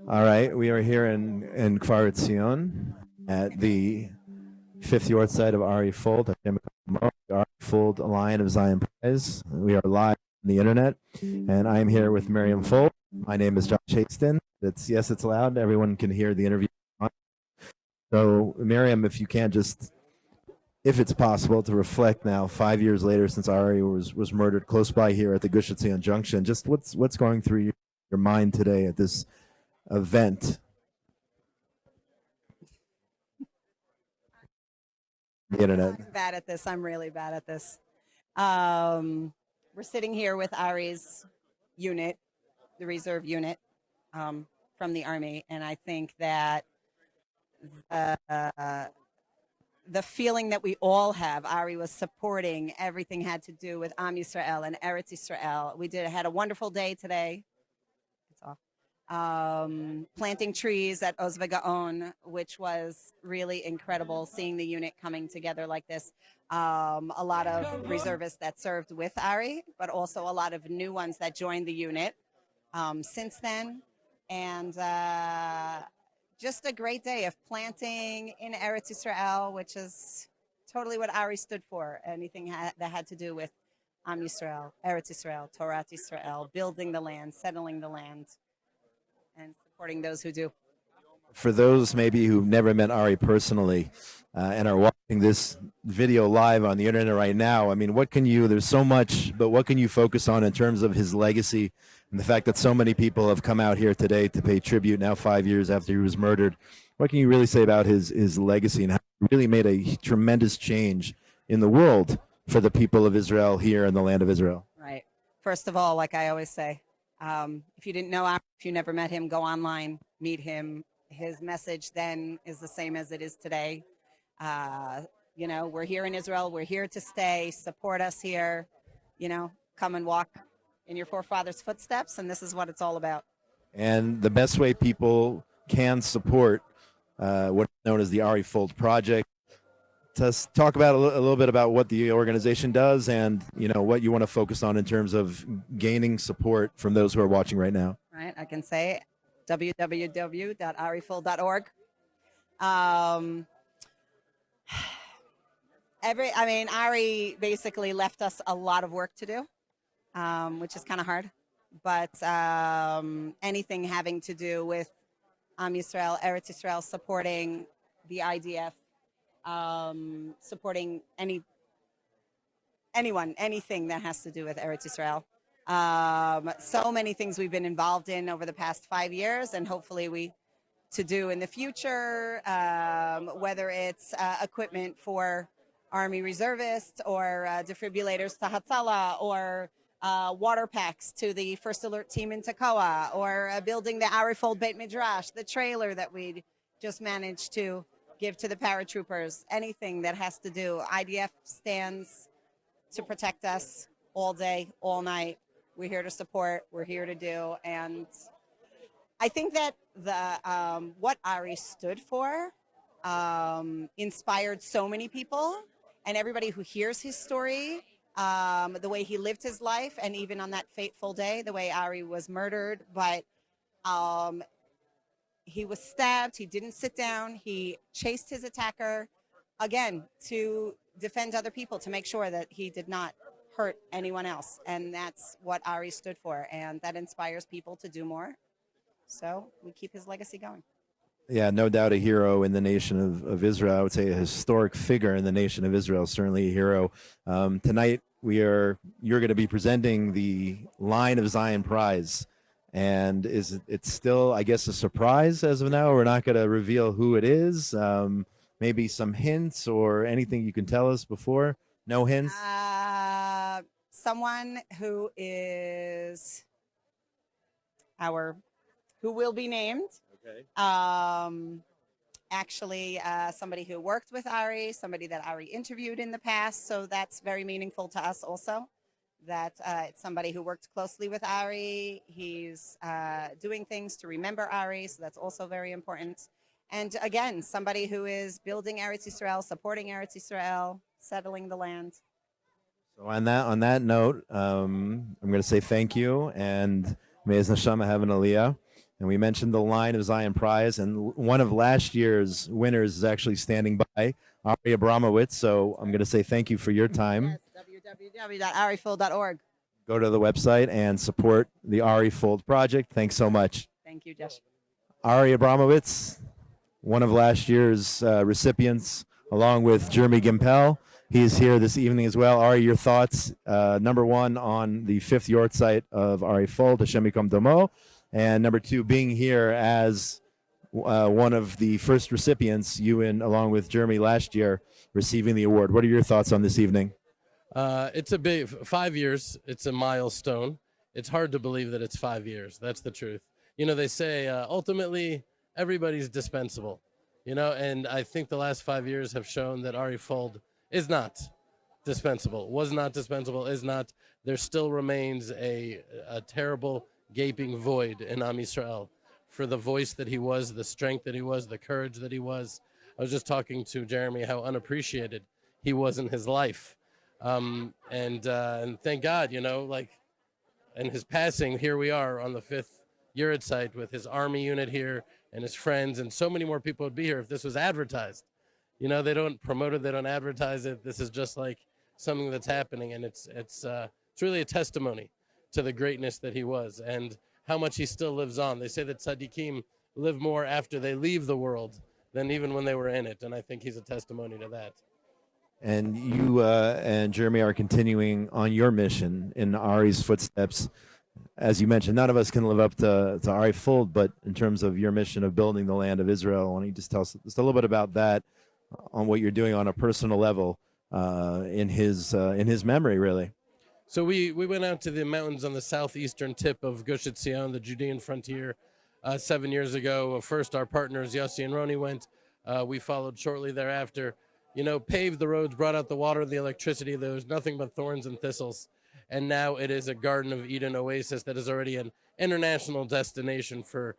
All right, we are here in Kfar Etzion at the fifth yard site of Ari Fuld, Ari Fuld Lion of Zion Prize. We are live on the internet, and I am here with Miriam Fuld. My name is Josh Haston. It's loud. Everyone can hear the interview. So, Miriam, if you can just, if it's possible, to reflect now, 5 years later since Ari was murdered close by here at the Gush Etzion Junction, just what's going through your mind today at this event, the internet. I'm bad at this. I'm really bad at this. Um, we're sitting here with Ari's unit, the reserve unit from the Army, and I think that uh, the feeling that we all have, Ari was supporting everything had to do with Am Yisrael and Eretz Yisrael. We had a wonderful day today. It's off. Planting trees at Ozve Gaon, which was really incredible seeing the unit coming together like this. A lot of reservists that served with Ari, but also a lot of new ones that joined the unit since then. And just a great day of planting in Eretz Yisrael, which is totally what Ari stood for. Anything that had to do with Am Yisrael, Eretz Yisrael, Torah Yisrael, building the land, settling the land, and supporting those who do. For those maybe who've never met Ari personally and are watching this video live on the internet right now, I mean, there's so much, but what can you focus on in terms of his legacy and the fact that so many people have come out here today to pay tribute now 5 years after he was murdered? What can you really say about his legacy and how he really made a tremendous change in the world for the people of Israel here in the land of Israel? Right. First of all, like I always say, if you didn't know him, if you never met him, go online, meet him. His message then is the same as it is today. We're here in Israel. We're here to stay. Support us here. Come and walk in your forefathers' footsteps, and this is what it's all about. And the best way people can support what's known as the Ari Fuld Project. To talk about a little bit about what the organization does and what you want to focus on in terms of gaining support from those who are watching right now. Right, I can say www.arifuld.org. Ari basically left us a lot of work to do, which is kind of hard. But anything having to do with Am Yisrael, Eretz Yisrael, supporting the IDF, supporting anything that has to do with Eretz Yisrael. So many things we've been involved in over the past 5 years, and hopefully to do in the future, whether it's equipment for Army reservists or defibrillators to Hatzalah, or water packs to the First Alert team in Tekoa, or building the Ari Fuld Beit Midrash, the trailer that we just managed to give to the paratroopers, anything that has to do. IDF stands to protect us all day, all night. We're here to support, we're here to do. And I think that what Ari stood for inspired so many people, and everybody who hears his story, the way he lived his life, and even on that fateful day, the way Ari was murdered. But he was stabbed. He didn't sit down. He chased his attacker, again, to defend other people, to make sure that he did not hurt anyone else. And that's what Ari stood for. And that inspires people to do more. So we keep his legacy going. Yeah, no doubt a hero in the nation of Israel. I would say a historic figure in the nation of Israel, certainly a hero. Tonight, you're going to be presenting the Lion of Zion Prize. And it's still, I guess, a surprise as of now? We're not going to reveal who it is. Maybe some hints or anything you can tell us before? No hints? Someone who is who will be named. Okay. Actually, somebody who worked with Ari, somebody that Ari interviewed in the past. So that's very meaningful to us also. That it's somebody who worked closely with Ari. He's doing things to remember Ari, so that's also very important. And again, somebody who is building Eretz Yisrael, supporting Eretz Yisrael, settling the land. So on that note, I'm going to say thank you, and may His Neshama have an aliyah. And we mentioned the Line of Zion Prize, and one of last year's winners is actually standing by, Ari Abramowitz. So I'm going to say thank you for your time. Yes, www.arifuld.org. Go to the website and support the Ari Fuld project. Thanks so much. Thank you, Josh. Ari Abramowitz, one of last year's recipients, along with Jeremy Gimpel. He is here this evening as well. Ari, your thoughts, number one, on the fifth Yortzeit of Ari Fuld, Hashem Yikom Domo, and number two, being here as one of the first recipients, you and along with Jeremy last year, receiving the award. What are your thoughts on this evening? It's a big 5 years. It's a milestone. It's hard to believe that it's 5 years. That's the truth. You know, they say ultimately everybody's dispensable, you know, and I think the last 5 years have shown that Ari Fuld is not dispensable, was not dispensable, is not. There still remains a terrible gaping void in Am Yisrael for the voice that he was, the strength that he was, the courage that he was. I was just talking to Jeremy how unappreciated he was in his life. And thank God, you know, like in his passing, here we are on the fifth Yurtzeit with his army unit here and his friends, and so many more people would be here if this was advertised. You know, they don't promote it, they don't advertise it. This is just like something that's happening, and it's really a testimony to the greatness that he was and how much he still lives on. They say that tzaddikim live more after they leave the world than even when they were in it, and I think he's a testimony to that. And you and Jeremy are continuing on your mission in Ari's footsteps. As you mentioned, none of us can live up to Ari Fuld, but in terms of your mission of building the land of Israel, why don't you just tell us just a little bit about that, on what you're doing on a personal level in his memory, really. So we went out to the mountains on the southeastern tip of Gush Etzion, the Judean frontier, 7 years ago. First, our partners Yossi and Roni went. We followed shortly thereafter. You know, paved the roads, brought out the water, the electricity. There was nothing but thorns and thistles. And now it is a Garden of Eden oasis that is already an international destination for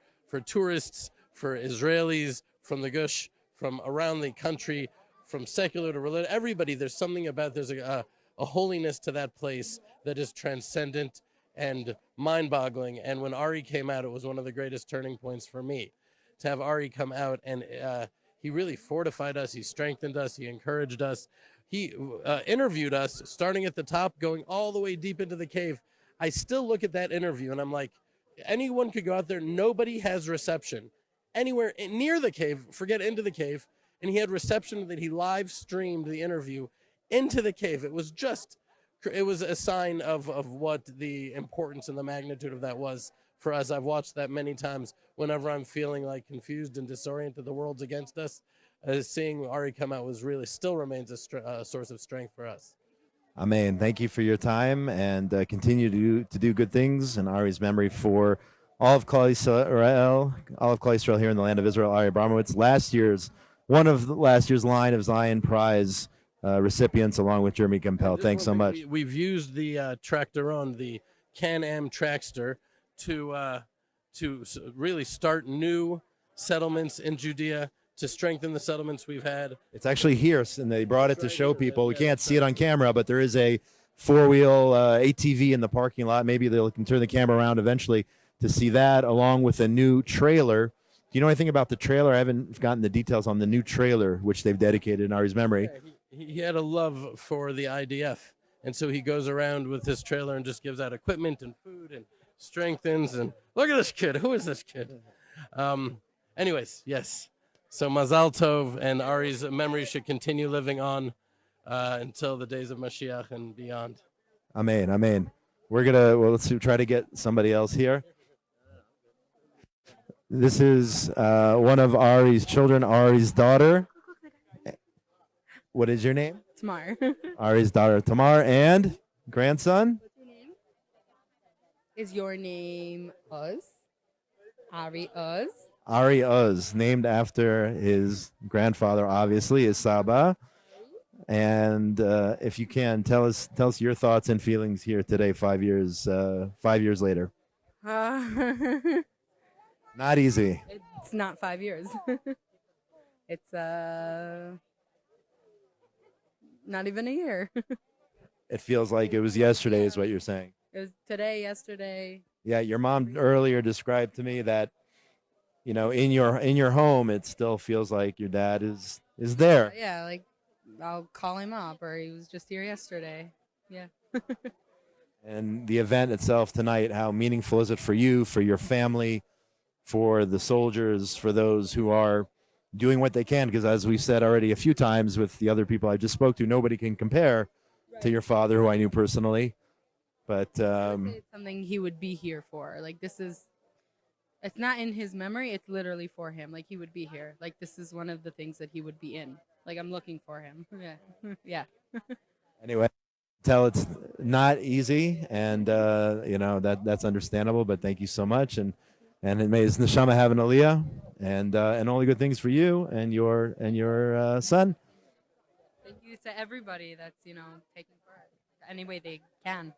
tourists, for Israelis, from the Gush, from around the country, from secular to religious. Everybody, there's something about, there's a holiness to that place that is transcendent and mind-boggling. And when Ari came out, it was one of the greatest turning points for me. To have Ari come out, and he really fortified us, he strengthened us, he encouraged us. He interviewed us, starting at the top, going all the way deep into the cave. I still look at that interview, and I'm like, anyone could go out there. Nobody has reception anywhere near the cave, forget into the cave. And he had reception that he live streamed the interview into the cave. It was a sign of what the importance and the magnitude of that was for us. I've watched that many times whenever I'm feeling like confused and disoriented, the world's against us. Seeing Ari come out still remains a source of strength for us. Amen. Thank you for your time, and continue to do good things in Ari's memory for all of Klal Yisrael here in the land of Israel. Ari Abramowitz, one of last year's Line of Zion Prize recipients, along with Jeremy Gimpel. Thanks so much. We've used the Tractoron, the Can-Am Trackster, to really start new settlements in Judea, to strengthen the settlements we've had. It's actually here, and they brought it to show people. We can't see it on camera, but there is a four-wheel ATV in the parking lot. Maybe they can turn the camera around eventually to see that, along with a new trailer. Do you know anything about the trailer? I haven't gotten the details on the new trailer, which they've dedicated in Ari's memory. Yeah, he had a love for the IDF, and so he goes around with his trailer and just gives out equipment and food and strengthens. And look at this kid. Who is this kid? Anyways, yes. So Mazal Tov, and Ari's memory should continue living on until the days of Mashiach and beyond. Amen, amen. Let's try to get somebody else here. This is one of Ari's children, Ari's daughter. What is your name? Tamar. Ari's daughter, Tamar, and grandson? What's your name? Is your name Uz? Ari Uz? Ari Uz, named after his grandfather, obviously, his Saba. And if you can, tell us your thoughts and feelings here today, 5 years later. Not easy. It's not 5 years. It's not even a year. It feels like it was yesterday, is what you're saying. It was today, yesterday. Yeah, your mom earlier described to me that in your home, it still feels like your dad is there. Yeah, like I'll call him up, or he was just here yesterday. Yeah. And the event itself tonight, how meaningful is it for you, for your family, for the soldiers, for those who are doing what they can? Because as we said already a few times with the other people I just spoke to, nobody can compare to your father, who I knew personally. But I would say it's something he would be here for. Like it's not in his memory. It's literally for him. Like he would be here. Like this is one of the things that he would be in. Like I'm looking for him. Yeah. Yeah. anyway, tell it's not easy, and that's understandable. But thank you so much, and may his neshama have an aliyah, and only good things for you and your son. Thank you to everybody that's taking part any way they can.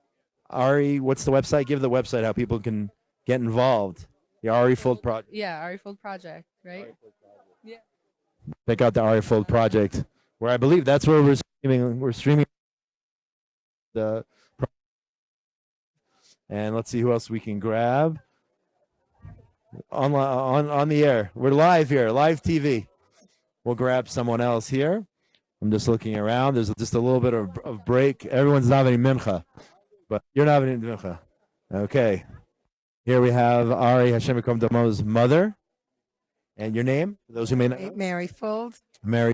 Ari, what's the website? Give the website how people can get involved. The Ari Fuld Project. Yeah, Ari Fuld Project, right? Yeah. Check out the Ari Fuld Project, where I believe that's where we're streaming. We're streaming the. And let's see who else we can grab. On the air, we're live here, live TV. We'll grab someone else here. I'm just looking around. There's just a little bit of break. Everyone's davening mincha, but you're not davening mincha. Okay. Here we have Ari Hashem Yikom Damo's mother. And your name, for those who may not know? Mary Fuld. Mary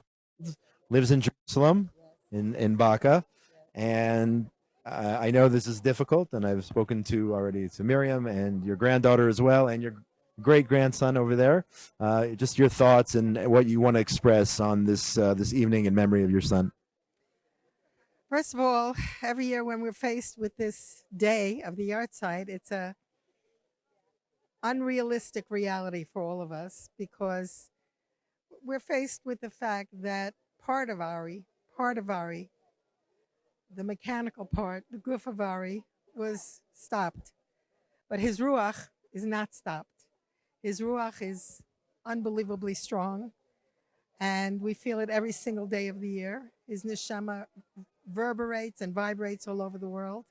lives in Jerusalem, in Baca. And I know this is difficult, and I've spoken to already to Miriam and your granddaughter as well, and your great-grandson over there. Just your thoughts and what you want to express on this evening in memory of your son. First of all, every year when we're faced with this day of the art site, it's a unrealistic reality for all of us, because we're faced with the fact that part of Ari, the mechanical part, the guf of Ari, was stopped. But his ruach is not stopped. His ruach is unbelievably strong, and we feel it every single day of the year. His neshama reverberates and vibrates all over the world,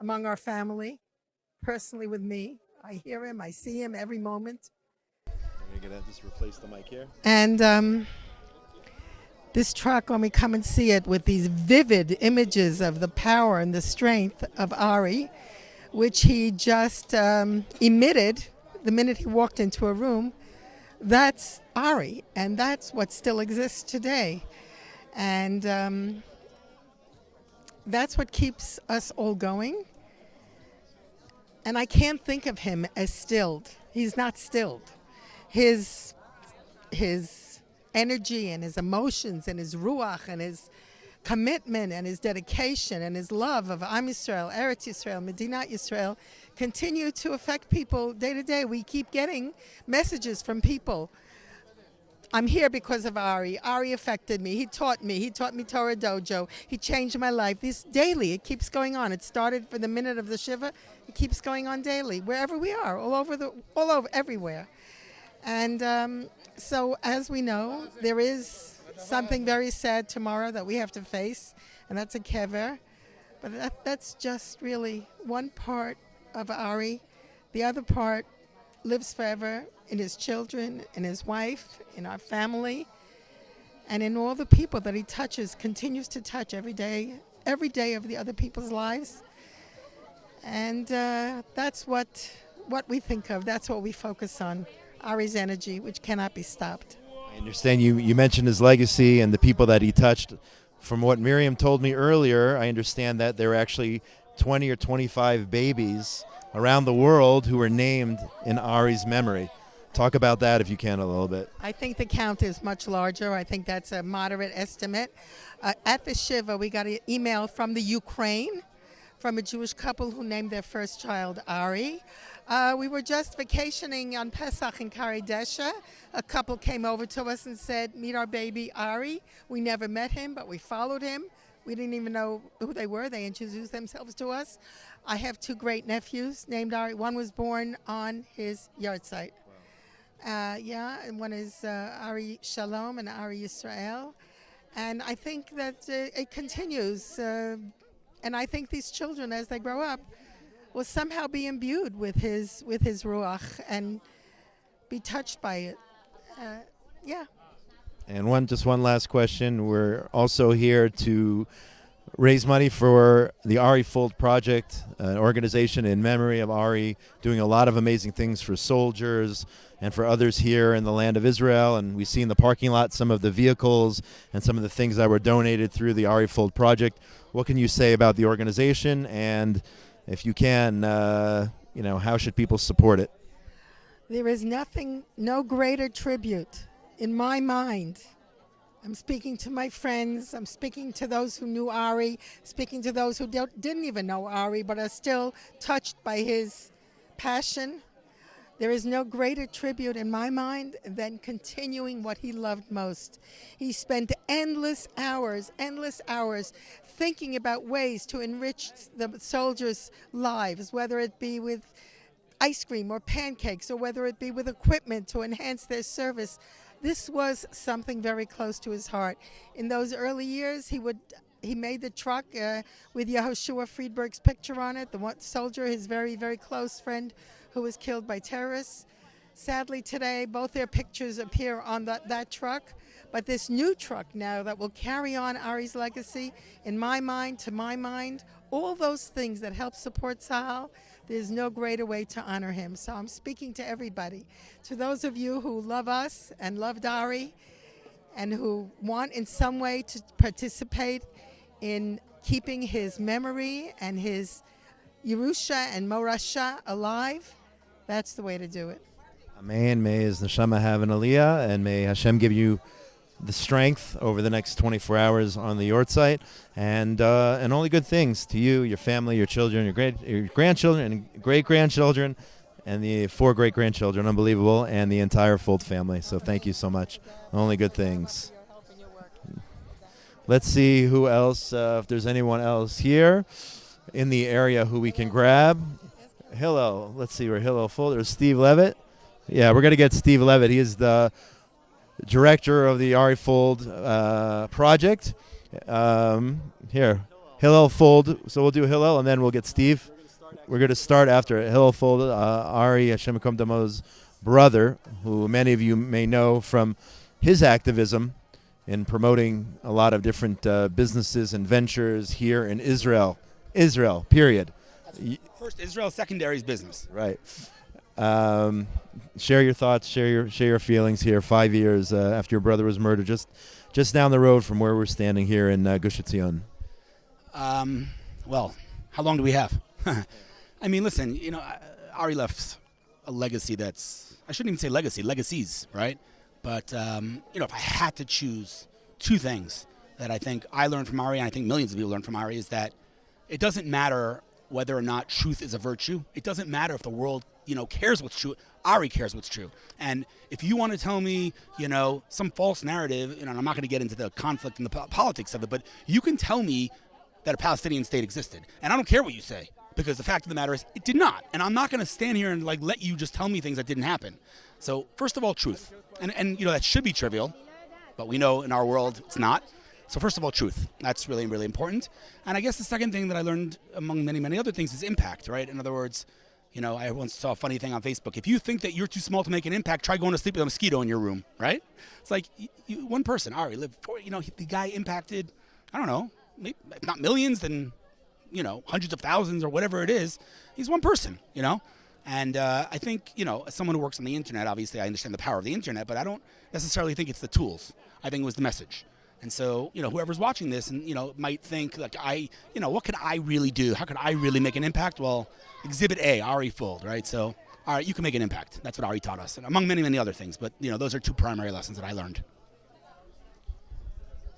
among our family, personally with me. I hear him, I see him every moment. I'm going to just replace the mic here. And this truck, when we come and see it with these vivid images of the power and the strength of Ari, which he just emitted the minute he walked into a room, that's Ari, and that's what still exists today. And that's what keeps us all going. And I can't think of him as stilled. He's not stilled. His energy and his emotions and his ruach and his commitment and his dedication and his love of Am Yisrael, Eretz Yisrael, Medinat Yisrael continue to affect people day to day. We keep getting messages from people. I'm here because of Ari. Ari affected me. He taught me Torah Dojo. He changed my life. This daily, it keeps going on. It started for the minute of the Shiva. It keeps going on daily, wherever we are, all over, everywhere. And so, as we know, there is something very sad tomorrow that we have to face, and that's a kever. But that's just really one part of Ari. The other part lives forever in his children, in his wife, in our family, and in all the people that he touches, continues to touch every day of the other people's lives. And that's what we think of. That's what we focus on, Ari's energy, which cannot be stopped. I understand you mentioned his legacy and the people that he touched. From what Miriam told me earlier, I understand that there are actually 20 or 25 babies around the world who were named in Ari's memory. Talk about that if you can a little bit. I think the count is much larger. I think that's a moderate estimate. At the Shiva, we got an email from the Ukraine, from a Jewish couple who named their first child Ari. We were just vacationing on Pesach in Karidesha. A couple came over to us and said, meet our baby Ari. We never met him, but we followed him. We didn't even know who they were. They introduced themselves to us. I have two great nephews named Ari. One was born on his yard site. And one is Ari Shalom and Ari Yisrael. And I think that it continues. And I think these children, as they grow up, will somehow be imbued with his ruach. And be touched by it. Yeah. And one last question. We're also here to raise money for the Ari Fuld Project, an organization in memory of Ari, doing a lot of amazing things for soldiers and for others here in the land of Israel. And we see in the parking lot some of the vehicles and some of the things that were donated through the Ari Fuld Project. What can you say about the organization? And if you can, how should people support it? There is no greater tribute in my mind. I'm speaking to my friends. I'm speaking to those who knew Ari, speaking to those who didn't even know Ari, but are still touched by his passion. There is no greater tribute in my mind than continuing what he loved most. He spent endless hours thinking about ways to enrich the soldiers' lives, whether it be with ice cream or pancakes, or whether it be with equipment to enhance their service. This was something very close to his heart. In those early years, he made the truck with Yehoshua Friedberg's picture on it, the one soldier, his very, very close friend who was killed by terrorists. Sadly, today, both their pictures appear on that truck. But this new truck now that will carry on Ari's legacy, to my mind, all those things that help support Tzahal, there's no greater way to honor him. So I'm speaking to everybody, to those of you who love us and loved Ari and who want in some way to participate in keeping his memory and his Yerusha and Morasha alive. That's the way to do it. Amen. May his neshama have an aliyah, and may Hashem give you the strength over the next 24 hours on the Yortzeit, and only good things to you, your family, your children, your grandchildren, and great-grandchildren, and the 4 great-grandchildren, unbelievable, and the entire Fuld family. So thank you so much. Only good things. Let's see who else, if there's anyone else here in the area who we can grab. Hillel. Let's see where Hillel Fuld. There's Steve Levitt. Yeah, we're going to get Steve Levitt. He is the director of the Ari Fuld project. Here, Hillel Fuld. So we'll do Hillel, and then we'll get Steve. We're going to start after Hillel Fuld, Ari Hashem Yikam Damo's brother, who many of you may know from his activism in promoting a lot of different businesses and ventures here in Israel. Israel, period. First Israel, secondary is business. Right. Share your thoughts, share your feelings here. 5 years after your brother was murdered, just down the road from where we're standing here in Gush Etzion. Well, how long do we have? I mean, listen, Ari left a legacy that's, I shouldn't even say legacy, legacies, right? But, if I had to choose 2 things that I think I learned from Ari, and I think millions of people learned from Ari, is that it doesn't matter whether or not truth is a virtue. It doesn't matter if the world, cares what's true. Ari cares what's true. And if you want to tell me, some false narrative, and I'm not going to get into the conflict and the politics of it, but you can tell me that a Palestinian state existed. And I don't care what you say, because the fact of the matter is it did not. And I'm not going to stand here and let you just tell me things that didn't happen. So first of all, truth. And that should be trivial, but we know in our world it's not. So first of all, truth. That's really, really important. And I guess the second thing that I learned, among many, many other things, is impact, right? In other words, I once saw a funny thing on Facebook. If you think that you're too small to make an impact, try going to sleep with a mosquito in your room, right? It's like one person, Ari, lived the guy impacted, I don't know, maybe not millions, then, hundreds of thousands or whatever it is. He's one person, And I think, as someone who works on the internet, obviously I understand the power of the internet, but I don't necessarily think it's the tools. I think it was the message. And so, whoever's watching this and, might think like what could I really do? How could I really make an impact? Well, Exhibit A, Ari Fuld, right? So, all right, you can make an impact. That's what Ari taught us, and among many, many other things. But, those are 2 primary lessons that I learned.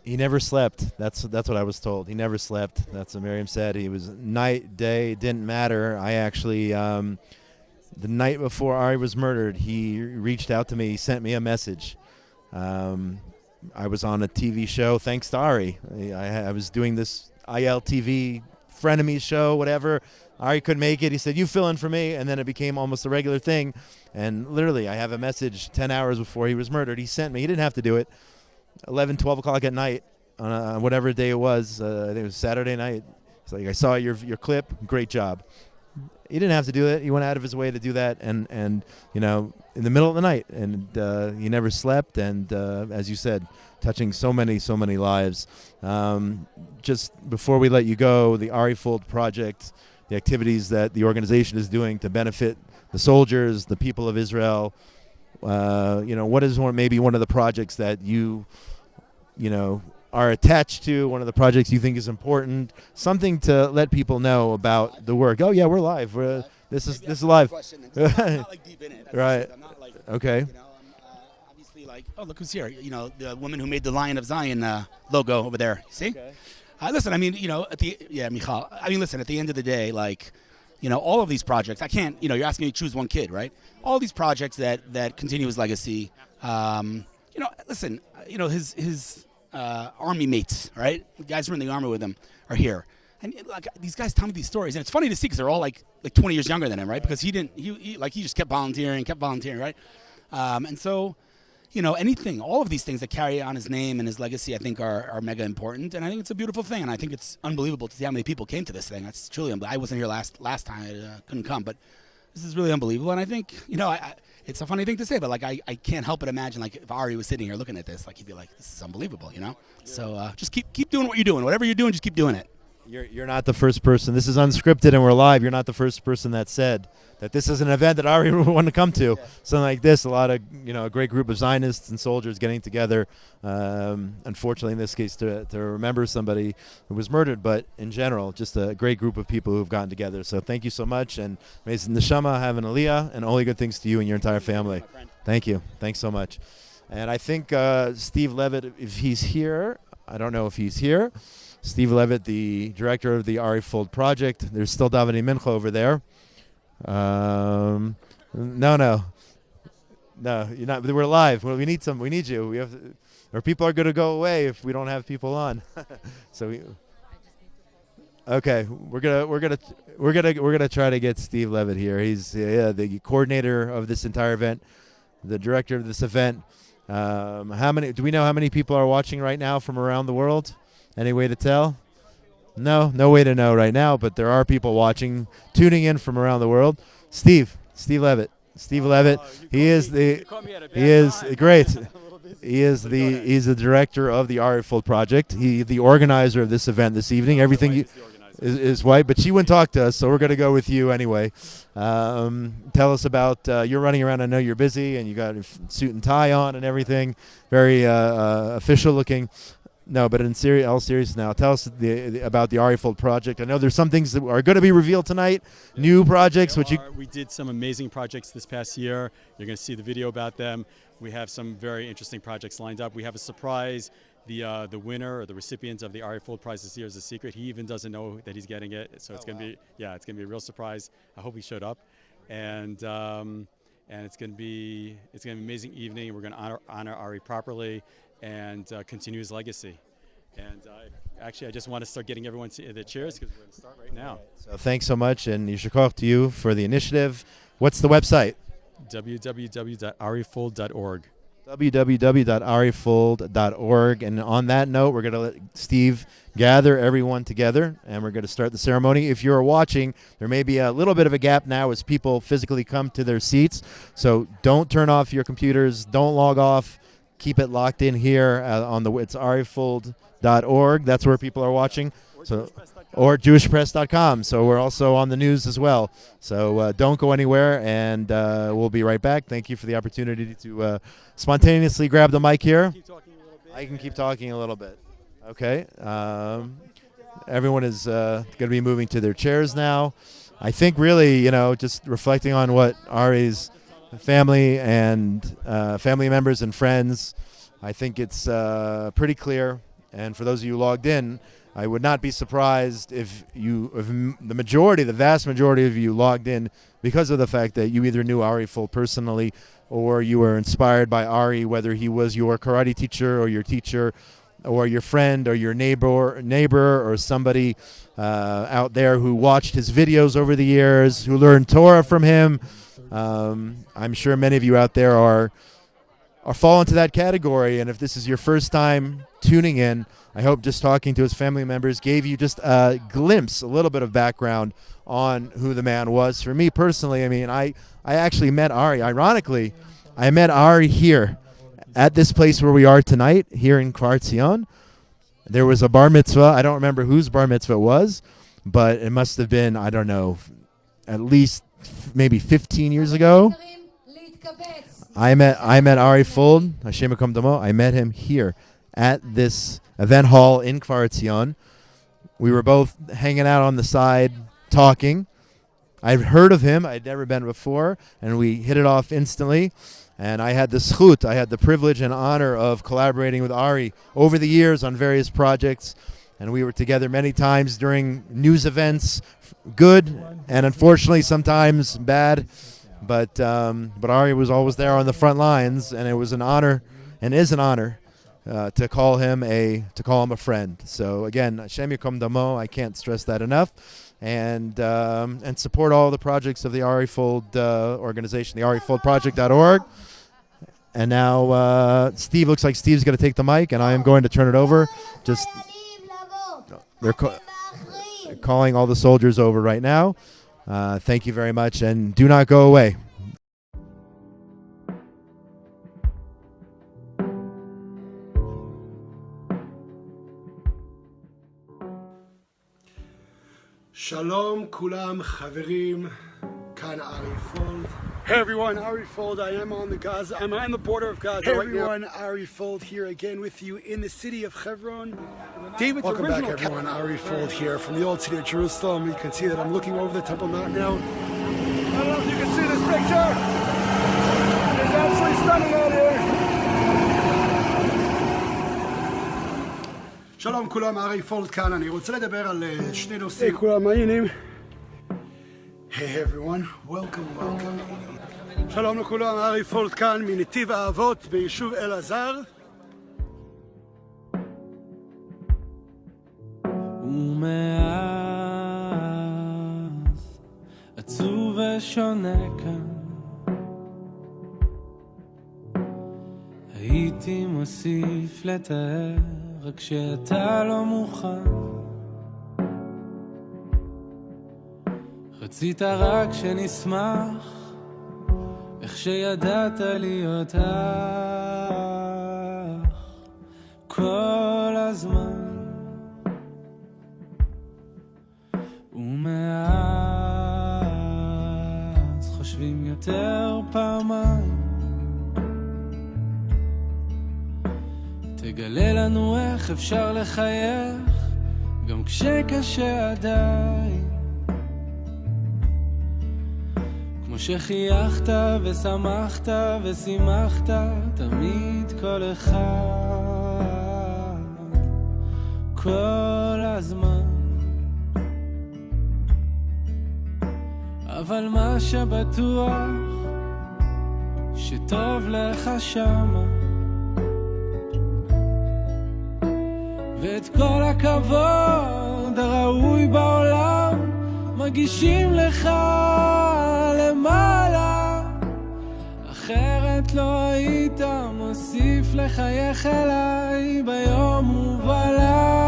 He never slept. That's what I was told. He never slept. That's what Miriam said. He was night, day, didn't matter. I actually, the night before Ari was murdered, he reached out to me. He sent me a message. I was on a TV show thanks to Ari. I was doing this ILTV frenemies show, whatever. Ari couldn't make it. He said, you fill in for me. And then it became almost a regular thing. And literally, I have a message 10 hours before he was murdered. He sent me. He didn't have to do it. 11, 12 o'clock at night on whatever day it was. I think it was Saturday night. It's like, I saw your clip. Great job. He didn't have to do it. He went out of his way to do that, and you know, in the middle of the night, and he never slept. And as you said, touching so many lives. Just before we let you go, the Ari Fuld project, the activities that the organization is doing to benefit the soldiers, the people of Israel. You know, what is maybe one of the projects that you know, are attached to, one of the projects you think is important, something to let people know about the work. Oh yeah, we're live. This is live. I'm not like deep in it. Right. I'm not like, Okay. you know, I'm obviously like, oh, look who's here. You know, the woman who made the Lion of Zion logo over there. See? Okay. Listen, I mean, you know, Michal. I mean, listen, at the end of the day, like, you know, all of these projects, I can't, you know, you're asking me to choose one kid, right? All these projects that continue his legacy. You know, listen, you know, his army mates, right? The guys who are in the army with him are here. And like these guys tell me these stories, and it's funny to see because they're all like 20 years younger than him, right? Because he just kept volunteering, right? And so, you know, all of these things that carry on his name and his legacy, I think are mega important, and I think it's a beautiful thing, and I think it's unbelievable to see how many people came to this thing. That's truly unbelievable. I wasn't here last time, I couldn't come, but this is really unbelievable, and I think, you know, it's a funny thing to say, but like I can't help but imagine, like, if Ari was sitting here looking at this, like, he'd be like, this is unbelievable, you know? Yeah. So just keep doing what you're doing. Whatever you're doing, just keep doing it. You're not the first person. This is unscripted and we're live. You're not the first person that said that this is an event that Ari would want to come to. Yeah. Something like this, a lot of, you know, a great group of Zionists and soldiers getting together. Unfortunately, in this case, to remember somebody who was murdered, but in general, just a great group of people who've gotten together. So thank you so much, and may Neshama have an aliyah, and only good things to you and your entire family. Thank you. Thanks so much. And I think Steve Levitt, if he's here, I don't know if he's here. Steve Levitt, the director of the Ari Fuld project. There's still davening mincha over there. No, you're not. We're live. Well, we need you. We have, or people are going to go away if we don't have people on. Okay, we're gonna try to get Steve Levitt here. He's the coordinator of this entire event, the director of this event. Do we know how many people are watching right now from around the world? Any way to tell? No way to know right now, but there are people watching, tuning in from around the world. Steve Levitt. He's the director of the Ari Fuld project. He's the organizer of this event this evening. Everything is white, but she wouldn't talk to us, so we're going to go with you anyway. Tell us about, you're running around. I know you're busy, and you got a suit and tie on and everything. Very official looking. No, but in all seriousness now, tell us about the Ari Fuld project. I know there's some things that are going to be revealed tonight, new projects. We did some amazing projects this past year. You're going to see the video about them. We have some very interesting projects lined up. We have a surprise. The winner or the recipient of the Ari Fuld Prize this year is a secret. He even doesn't know that he's getting it. So it's going to be, it's going to be a real surprise. I hope he showed up, and it's going to be an amazing evening. We're going to honor Ari properly and continue his legacy. And actually, I just want to start getting everyone to the chairs because we're going to start right now. So thanks so much, and yishakach to you for the initiative. What's the website? www.arifuld.org. www.arifuld.org. And on that note, we're going to let Steve gather everyone together, and we're going to start the ceremony. If you're watching, there may be a little bit of a gap now as people physically come to their seats. So don't turn off your computers. Don't log off. Keep it locked in here it's arifuld.org. That's where people are watching. Or jewishpress.com. So we're also on the news as well. So don't go anywhere, and we'll be right back. Thank you for the opportunity to spontaneously grab the mic here. I can keep talking a little bit. Okay. Everyone is going to be moving to their chairs now. I think really, just reflecting on what Ari's family and family members and friends, I think it's pretty clear. And for those of you logged in, I would not be surprised if the vast majority of you logged in because of the fact that you either knew Ari Fuld personally or you were inspired by Ari, whether he was your karate teacher or your teacher or your friend or your neighbor or somebody out there who watched his videos over the years, who learned Torah from him. I'm sure many of you out there are fall into that category. And if this is your first time tuning in, I hope just talking to his family members gave you just a glimpse, a little bit of background on who the man was. For me personally, I mean, I actually met Ari. Ironically, I met Ari here at this place where we are tonight, here in Kfar Zion. There was a bar mitzvah. I don't remember whose bar mitzvah it was, but it must have been, I don't know, at least maybe 15 years ago. I met Ari Fuld, Hashem Yikam Damo. I met him here at this event hall in Kfar Zion. We were both hanging out on the side, talking. I'd heard of him. I'd never been before, and we hit it off instantly. And I had the zchut, I had the privilege and honor of collaborating with Ari over the years on various projects. And we were together many times during news events, good and unfortunately sometimes bad. But Ari was always there on the front lines, and it was an honor, and is an honor, to call him a friend. So again, Hashem Yikam Damo. I can't stress that enough, and support all the projects of the Ari Fuld organization, the arifuldproject.org. And now Steve, looks like Steve's going to take the mic, and I am going to turn it over. Just they're calling all the soldiers over right now. Thank you very much, and do not go away. Shalom kulam chaverim, kan Ari Fuld. Hey everyone, Ari Fuld. I am on the border of Gaza. Hey everyone, Ari Fuld here again with you in the city of Hebron. David's Welcome back everyone, Ari Fuld here from the old city of Jerusalem. You can see that I'm looking over the Temple Mount now. I don't know if you can see this picture. It's absolutely stunning out here. שלום כולם, ארי פולד כאן. אני רוצה לדבר על שני נושאים. Hey כולם, מה העניינים? Hey everyone, welcome. שלום לכולם, ארי פולד כאן מנתיב האבות ביישוב אלעזר. ומאז עצוב ושונה כאן הייתי מוסיף לתאר רק שאתה לא מוכן רצית רק שנשמח איך שידעת להיות אח כל הזמן ומאז חושבים יותר פעמיים תגלה לנו איך אפשר לחייך גם כשקשה עדיין כמו שחייכת ושמחת ושימחת תמיד כל אחד כל הזמן אבל מה שבטוח שטוב לך שמה ואת כל הכבוד הראוי בעולם מגישים לך למעלה אחרת לא היית מוסיף לחייך אליי ביום ובלילה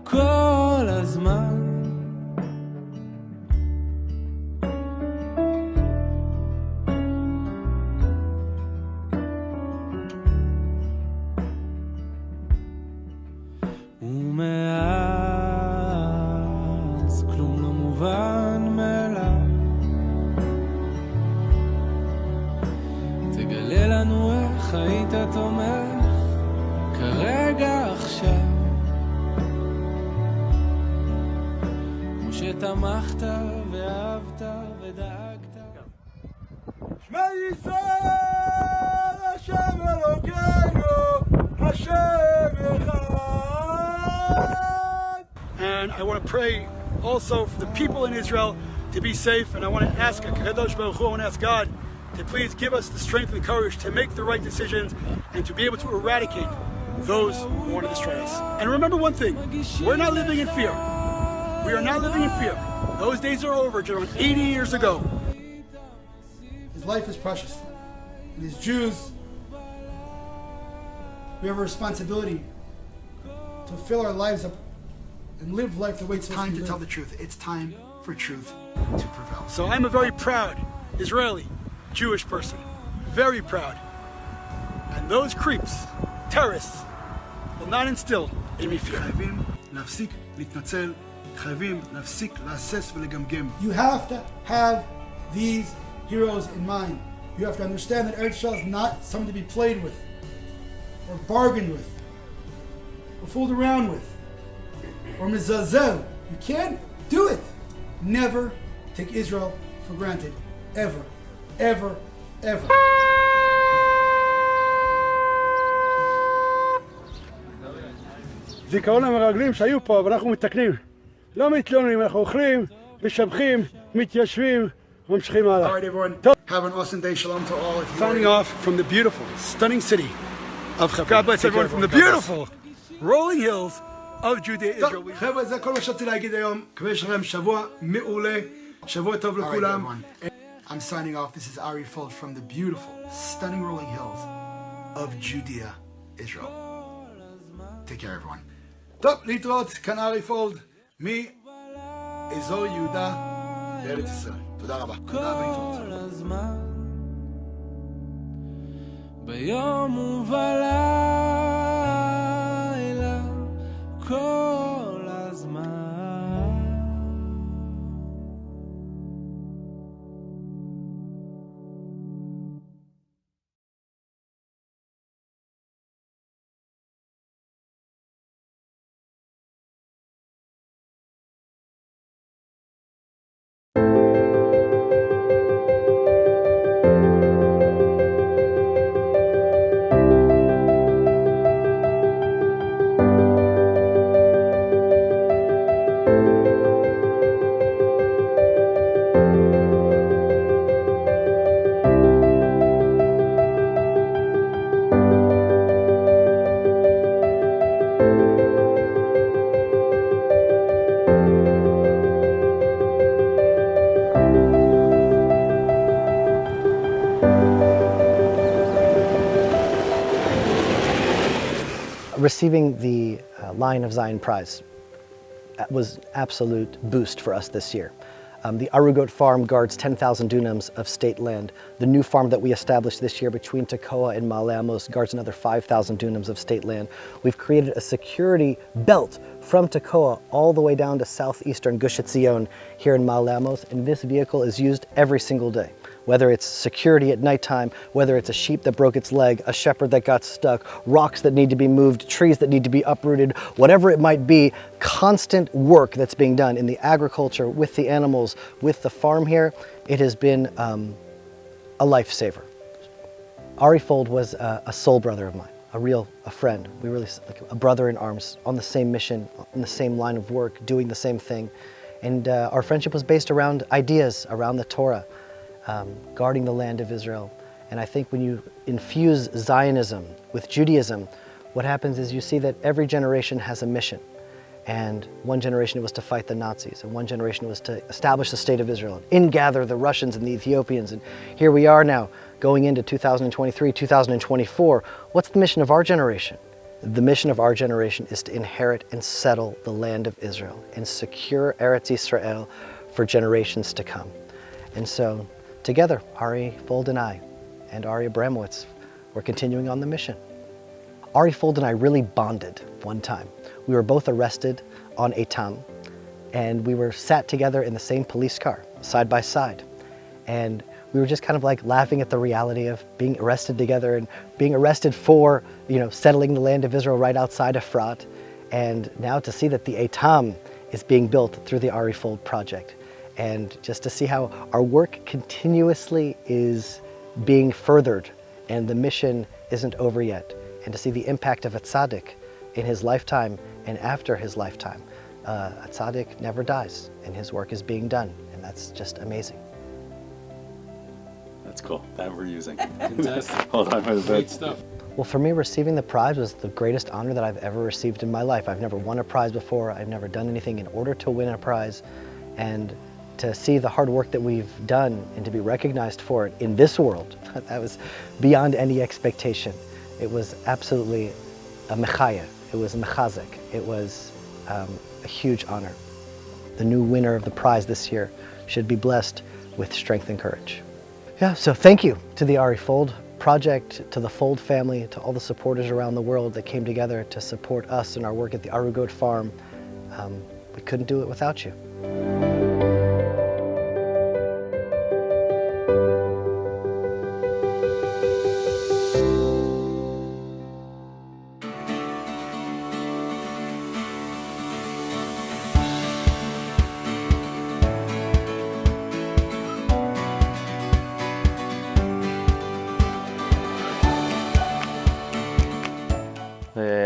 כל הזמן ומאז כלום לא מובן מאליו תגלה לנו איך היית תומך כרגע עכשיו כמו שתמכת ואהבת ודאגת שמע ישראל השם אלוקינו השם אחד. And I want to pray also for the people in Israel to be safe. And I want to ask Kadosh Baruch Hu, I want to ask God to please give us the strength and courage to make the right decisions and to be able to eradicate those who want to destroy us. And remember one thing, we're not living in fear. We are not living in fear. Those days are over, Jerome. 80 years ago. His life is precious. And as Jews, we have a responsibility to fill our lives up and live life the way it's time to tell the truth. It's time for truth to prevail. So I'm a very proud Israeli Jewish person. Very proud. And those creeps, terrorists, will not instill in me fear. You have to have these heroes in mind. You have to understand that Eretz Yisrael is not something to be played with, or bargained with, or fooled around with, or mizazel. You can't do it. Never take Israel for granted. Ever. Ever. Ever. זיכרון המרגלים שהיו פה, אבל אנחנו מתקנים. לא מתלוננים, אנחנו אוכלים, משבחים, מתיישבים, וממשיכים הלאה. All right, everyone. Have an awesome day. Shalom to all. Signing off from the beautiful, stunning city of Hebron. God bless everyone from the beautiful rolling hills of Judea, Israel. חבר'ה, זה כל מה שרציתי להגיד היום. מקווה שלכם שבוע מעולה, שבוע טוב לכולם. I'm signing off. This is Ari Fuld from the beautiful, stunning rolling hills of Judea, Israel. Take care, everyone. טוב, להתראות, כאן ארי פולד, מאזור יהודה בארץ ישראל. תודה רבה. תודה ולהתראות. ביום ובלילה כל הזמן. Receiving the Lion of Zion Prize was an absolute boost for us this year. The Arugot farm guards 10,000 dunams of state land. The new farm that we established this year between Tekoa and Ma'ale Amos guards another 5,000 dunams of state land. We've created a security belt from Tekoa all the way down to southeastern Gush Etzion here in Ma'ale Amos, and this vehicle is used every single day. Whether it's security at nighttime, whether it's a sheep that broke its leg, a shepherd that got stuck, rocks that need to be moved, trees that need to be uprooted, whatever it might be, constant work that's being done in the agriculture, with the animals, with the farm here, it has been a lifesaver. Ari Fuld was a soul brother of mine, a friend. We really, like a brother in arms, on the same mission, in the same line of work, doing the same thing. And our friendship was based around ideas, around the Torah, guarding the land of Israel. And I think when you infuse Zionism with Judaism, what happens is you see that every generation has a mission. And one generation it was to fight the Nazis, and one generation was to establish the state of Israel, and ingather the Russians and the Ethiopians. And here we are now, going into 2023, 2024. What's the mission of our generation? The mission of our generation is to inherit and settle the land of Israel and secure Eretz Yisrael for generations to come. And so, together, Ari Fuld and I, and Ari Abramowitz, we're continuing on the mission. Ari Fuld and I really bonded one time. We were both arrested on Eitam, and we were sat together in the same police car, side by side. And we were just kind of like laughing at the reality of being arrested together and being arrested for, settling the land of Israel right outside of Efrat. And now to see that the Eitam is being built through the Ari Fuld project. And just to see how our work continuously is being furthered and the mission isn't over yet. And to see the impact of a tzaddik in his lifetime and after his lifetime. A tzaddik never dies, and his work is being done, and that's just amazing. That's cool. That we're using. Fantastic. Hold on, Great stuff. Well, for me, receiving the prize was the greatest honor that I've ever received in my life. I've never won a prize before. I've never done anything in order to win a prize. And to see the hard work that we've done and to be recognized for it in this world, that was beyond any expectation. It was absolutely a mechaya, it was mechazek, it was a huge honor. The new winner of the prize this year should be blessed with strength and courage. Yeah, so thank you to the Ari Fuld Project, to the Fuld family, to all the supporters around the world that came together to support us in our work at the Ari Goat Farm. We couldn't do it without you.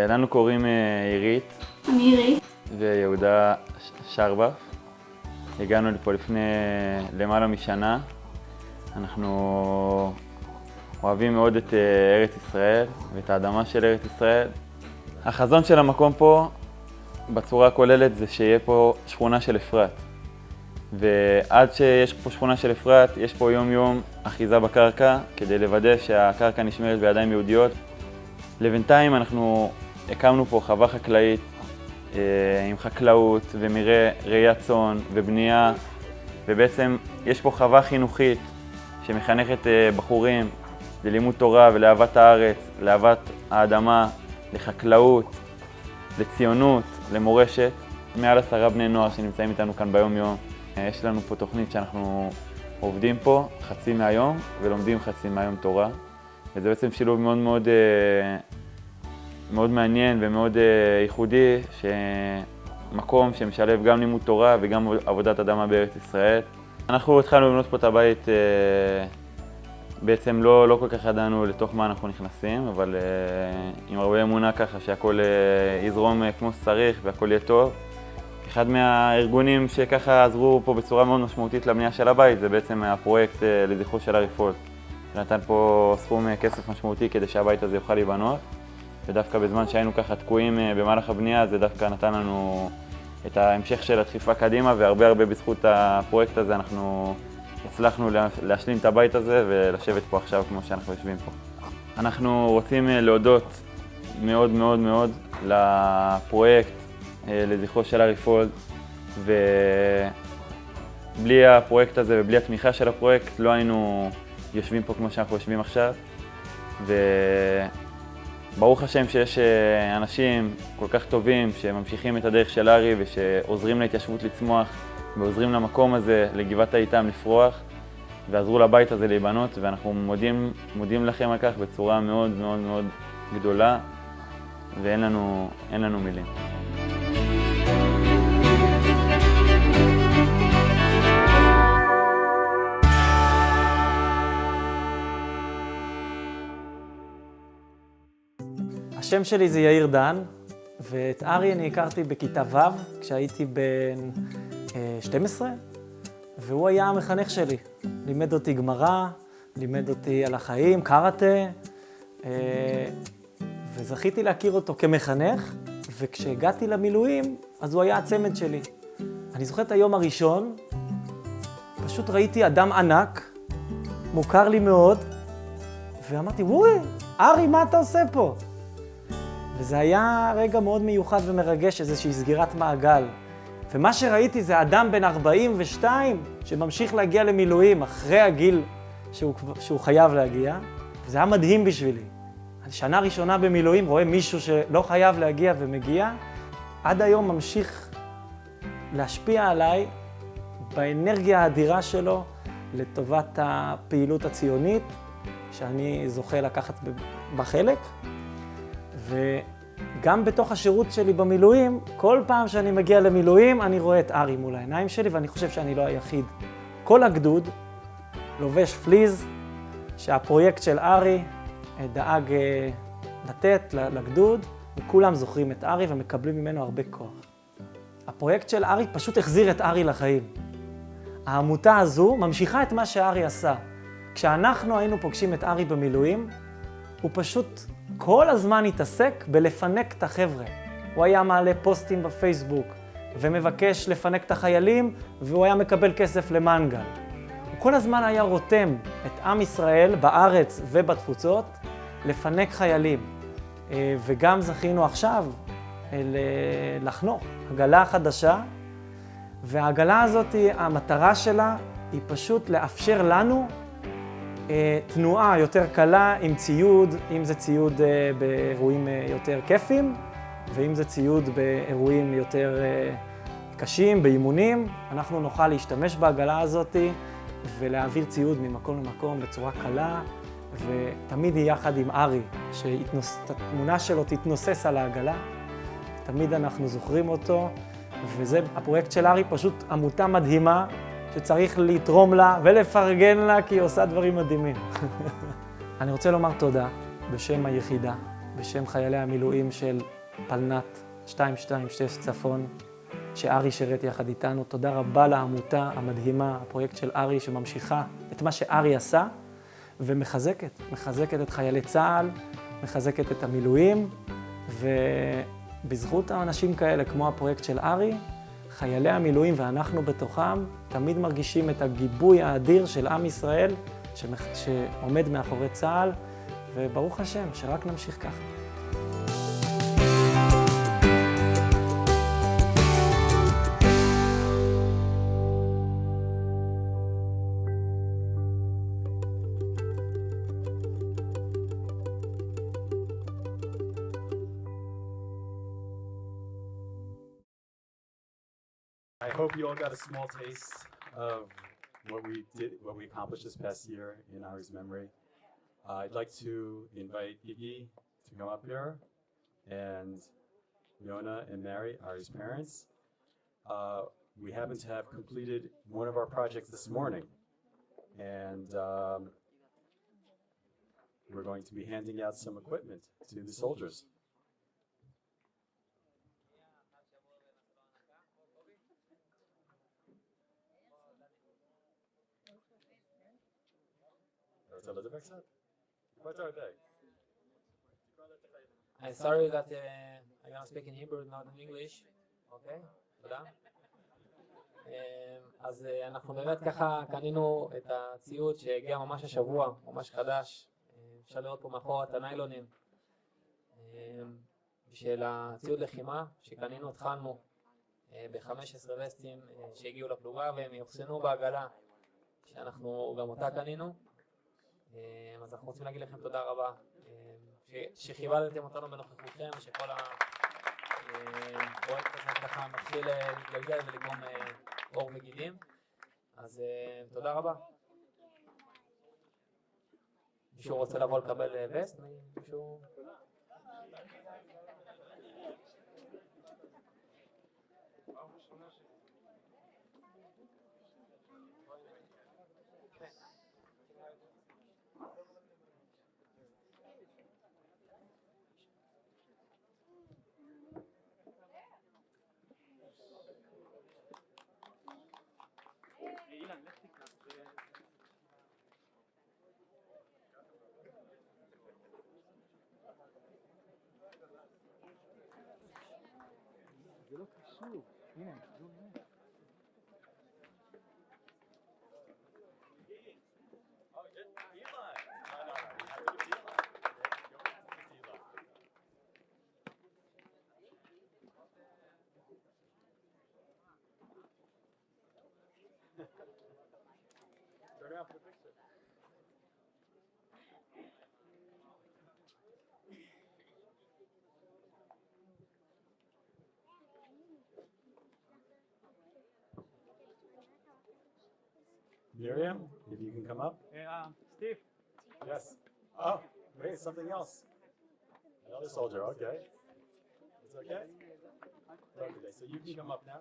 לנו קוראים עירית. אני עירית. ויהודה שרבף. הגענו לפה לפני למעלה משנה. אנחנו אוהבים מאוד את ארץ ישראל ואת האדמה של ארץ ישראל. החזון של המקום פה בצורה הכוללת זה שיהיה פה שכונה של אפרת. ועד שיש פה שכונה של אפרת, יש פה יום יום אחיזה בקרקע כדי לוודא שהקרקע נשמרת בידיים יהודיות. לבינתיים אנחנו הקמנו פה חווה חקלאית עם חקלאות ומרעה רעיית צאן ובנייה, ובעצם יש פה חווה חינוכית שמחנכת בחורים ללימוד תורה ולאהבת הארץ, לאהבת האדמה, לחקלאות, לציונות, למורשת. מעל 10 בני נוער שנמצאים איתנו כאן ביום יום. יש לנו פה תוכנית שאנחנו עובדים פה חצי מהיום ולומדים חצי מהיום תורה. וזה בעצם שילוב מאוד מאוד, מאוד מעניין ומאוד ייחודי, מקום שמשלב גם לימוד תורה וגם עבודת אדמה בארץ ישראל. אנחנו התחלנו לבנות פה את הבית, בעצם לא כל כך ידענו לתוך מה אנחנו נכנסים, אבל עם הרבה אמונה ככה שהכל יזרום כמו שצריך והכל יהיה טוב. אחד מהארגונים שככה עזרו פה בצורה מאוד משמעותית לבנייה של הבית זה בעצם הפרויקט לזכרו של ארי פולד. נתן פה סכום כסף משמעותי כדי שהבית הזה יוכל להיבנות, ודווקא בזמן שהיינו ככה תקועים במהלך הבנייה, זה דווקא נתן לנו את ההמשך של הדחיפה קדימה, והרבה בזכות הפרויקט הזה אנחנו הצלחנו להשלים את הבית הזה ולשבת פה עכשיו כמו שאנחנו יושבים פה. אנחנו רוצים להודות מאוד מאוד מאוד לפרויקט לזכרו של ארי פולד, ובלי הפרויקט הזה ובלי התמיכה של הפרויקט לא היינו יושבים פה כמו שאנחנו יושבים עכשיו, וברוך השם שיש אנשים כל כך טובים שממשיכים את הדרך של ארי ושעוזרים להתיישבות לצמוח ועוזרים למקום הזה, לגבעת האיתם לפרוח, ועזרו לבית הזה להיבנות, ואנחנו מודים לכם על כך בצורה מאוד מאוד מאוד גדולה, ואין לנו מילים. השם שלי זה יאיר דן, ואת ארי אני הכרתי בכיתה ו' כשהייתי בן 12, והוא היה המחנך שלי. לימד אותי גמרא, לימד אותי על החיים, קראטה, וזכיתי להכיר אותו כמחנך, וכשהגעתי למילואים, אז הוא היה הצמד שלי. אני זוכר את היום הראשון, פשוט ראיתי אדם ענק, מוכר לי מאוד, ואמרתי, וואי, ארי, מה אתה עושה פה? וזה היה רגע מאוד מיוחד ומרגש, איזושהי סגירת מעגל. ומה שראיתי זה אדם בן 42 שממשיך להגיע למילואים אחרי הגיל שהוא חייב להגיע. וזה היה מדהים בשבילי. שנה ראשונה במילואים רואה מישהו שלא חייב להגיע ומגיע, עד היום ממשיך להשפיע עליי באנרגיה האדירה שלו לטובת הפעילות הציונית, שאני זוכה לקחת בחלק. וגם בתוך השירות שלי במילואים, כל פעם שאני מגיע למילואים, אני רואה את ארי מול העיניים שלי, ואני חושב שאני לא היחיד. כל הגדוד לובש פליז, שהפרויקט של ארי דאג לתת לגדוד, וכולם זוכרים את ארי ומקבלים ממנו הרבה כוח. הפרויקט של ארי פשוט החזיר את ארי לחיים. העמותה הזו ממשיכה את מה שארי עשה. כשאנחנו היינו פוגשים את ארי במילואים, הוא פשוט כל הזמן התעסק בלפנק את החבר'ה. הוא היה מעלה פוסטים בפייסבוק, ומבקש לפנק את החיילים, והוא היה מקבל כסף למנגל. הוא כל הזמן היה רותם את עם ישראל בארץ ובתפוצות לפנק חיילים. וגם זכינו עכשיו לחנוך עגלה חדשה, והעגלה הזאת, המטרה שלה היא פשוט לאפשר לנו תנועה יותר קלה עם ציוד, אם זה ציוד באירועים יותר כיפים, ואם זה ציוד באירועים יותר קשים, באימונים, אנחנו נוכל להשתמש בעגלה הזאת ולהעביר ציוד ממקום למקום בצורה קלה, ותמיד היא יחד עם ארי, שהתמונה שלו תתנוסס על העגלה. תמיד אנחנו זוכרים אותו, וזה הפרויקט של ארי, פשוט עמותה מדהימה, שצריך לתרום לה ולפרגן לה, כי היא עושה דברים מדהימים. אני רוצה לומר תודה בשם היחידה, בשם חיילי המילואים של פלנ"ט 226 צפון, שארי שירת יחד איתנו. תודה רבה לעמותה המדהימה, הפרויקט של ארי, שממשיכה את מה שארי עשה, ומחזקת את חיילי צה"ל, מחזקת את המילואים, ובזכות האנשים כאלה, כמו הפרויקט של ארי, חיילי המילואים ואנחנו בתוכם תמיד מרגישים את הגיבוי האדיר של עם ישראל שעומד מאחורי צה"ל, וברוך השם, שרק נמשיך ככה. I hope you all got a small taste of what we accomplished this past year in Ari's memory. I'd like to invite Iggy to come up here, and Yona and Mary, Ari's parents. We happen to have completed one of our projects this morning, and we're going to be handing out some equipment to the soldiers. What's our day? I'm sorry that I'm gonna speak in Hebrew, not in English. אוקיי, תודה. אז אנחנו באמת ככה קנינו את הציוד שהגיע ממש השבוע, ממש חדש. אפשר לראות פה מאחור את הניילונים. בשביל הציוד לחימה שקנינו, התחלנו ב-15 וסטים שהגיעו לפלוגה, והם יוחסנו בעגלה שאנחנו גם אותה קנינו. אז אנחנו רוצים להגיד לכם תודה רבה שכיבדתם אותנו בנוכחותכם, שכל הפרויקט הזה ככה מתחיל להתגלגל ולגרום אור וגידים. אז תודה רבה. מישהו רוצה לבוא לקבל וסט? מישהו? זה לא קשור, הנה, זו הנה. Turn around for the picture. Miriam, if you can come up. Steve. Yes. Oh, wait, something else. Another soldier, okay. It's okay? Okay, so you can come up now.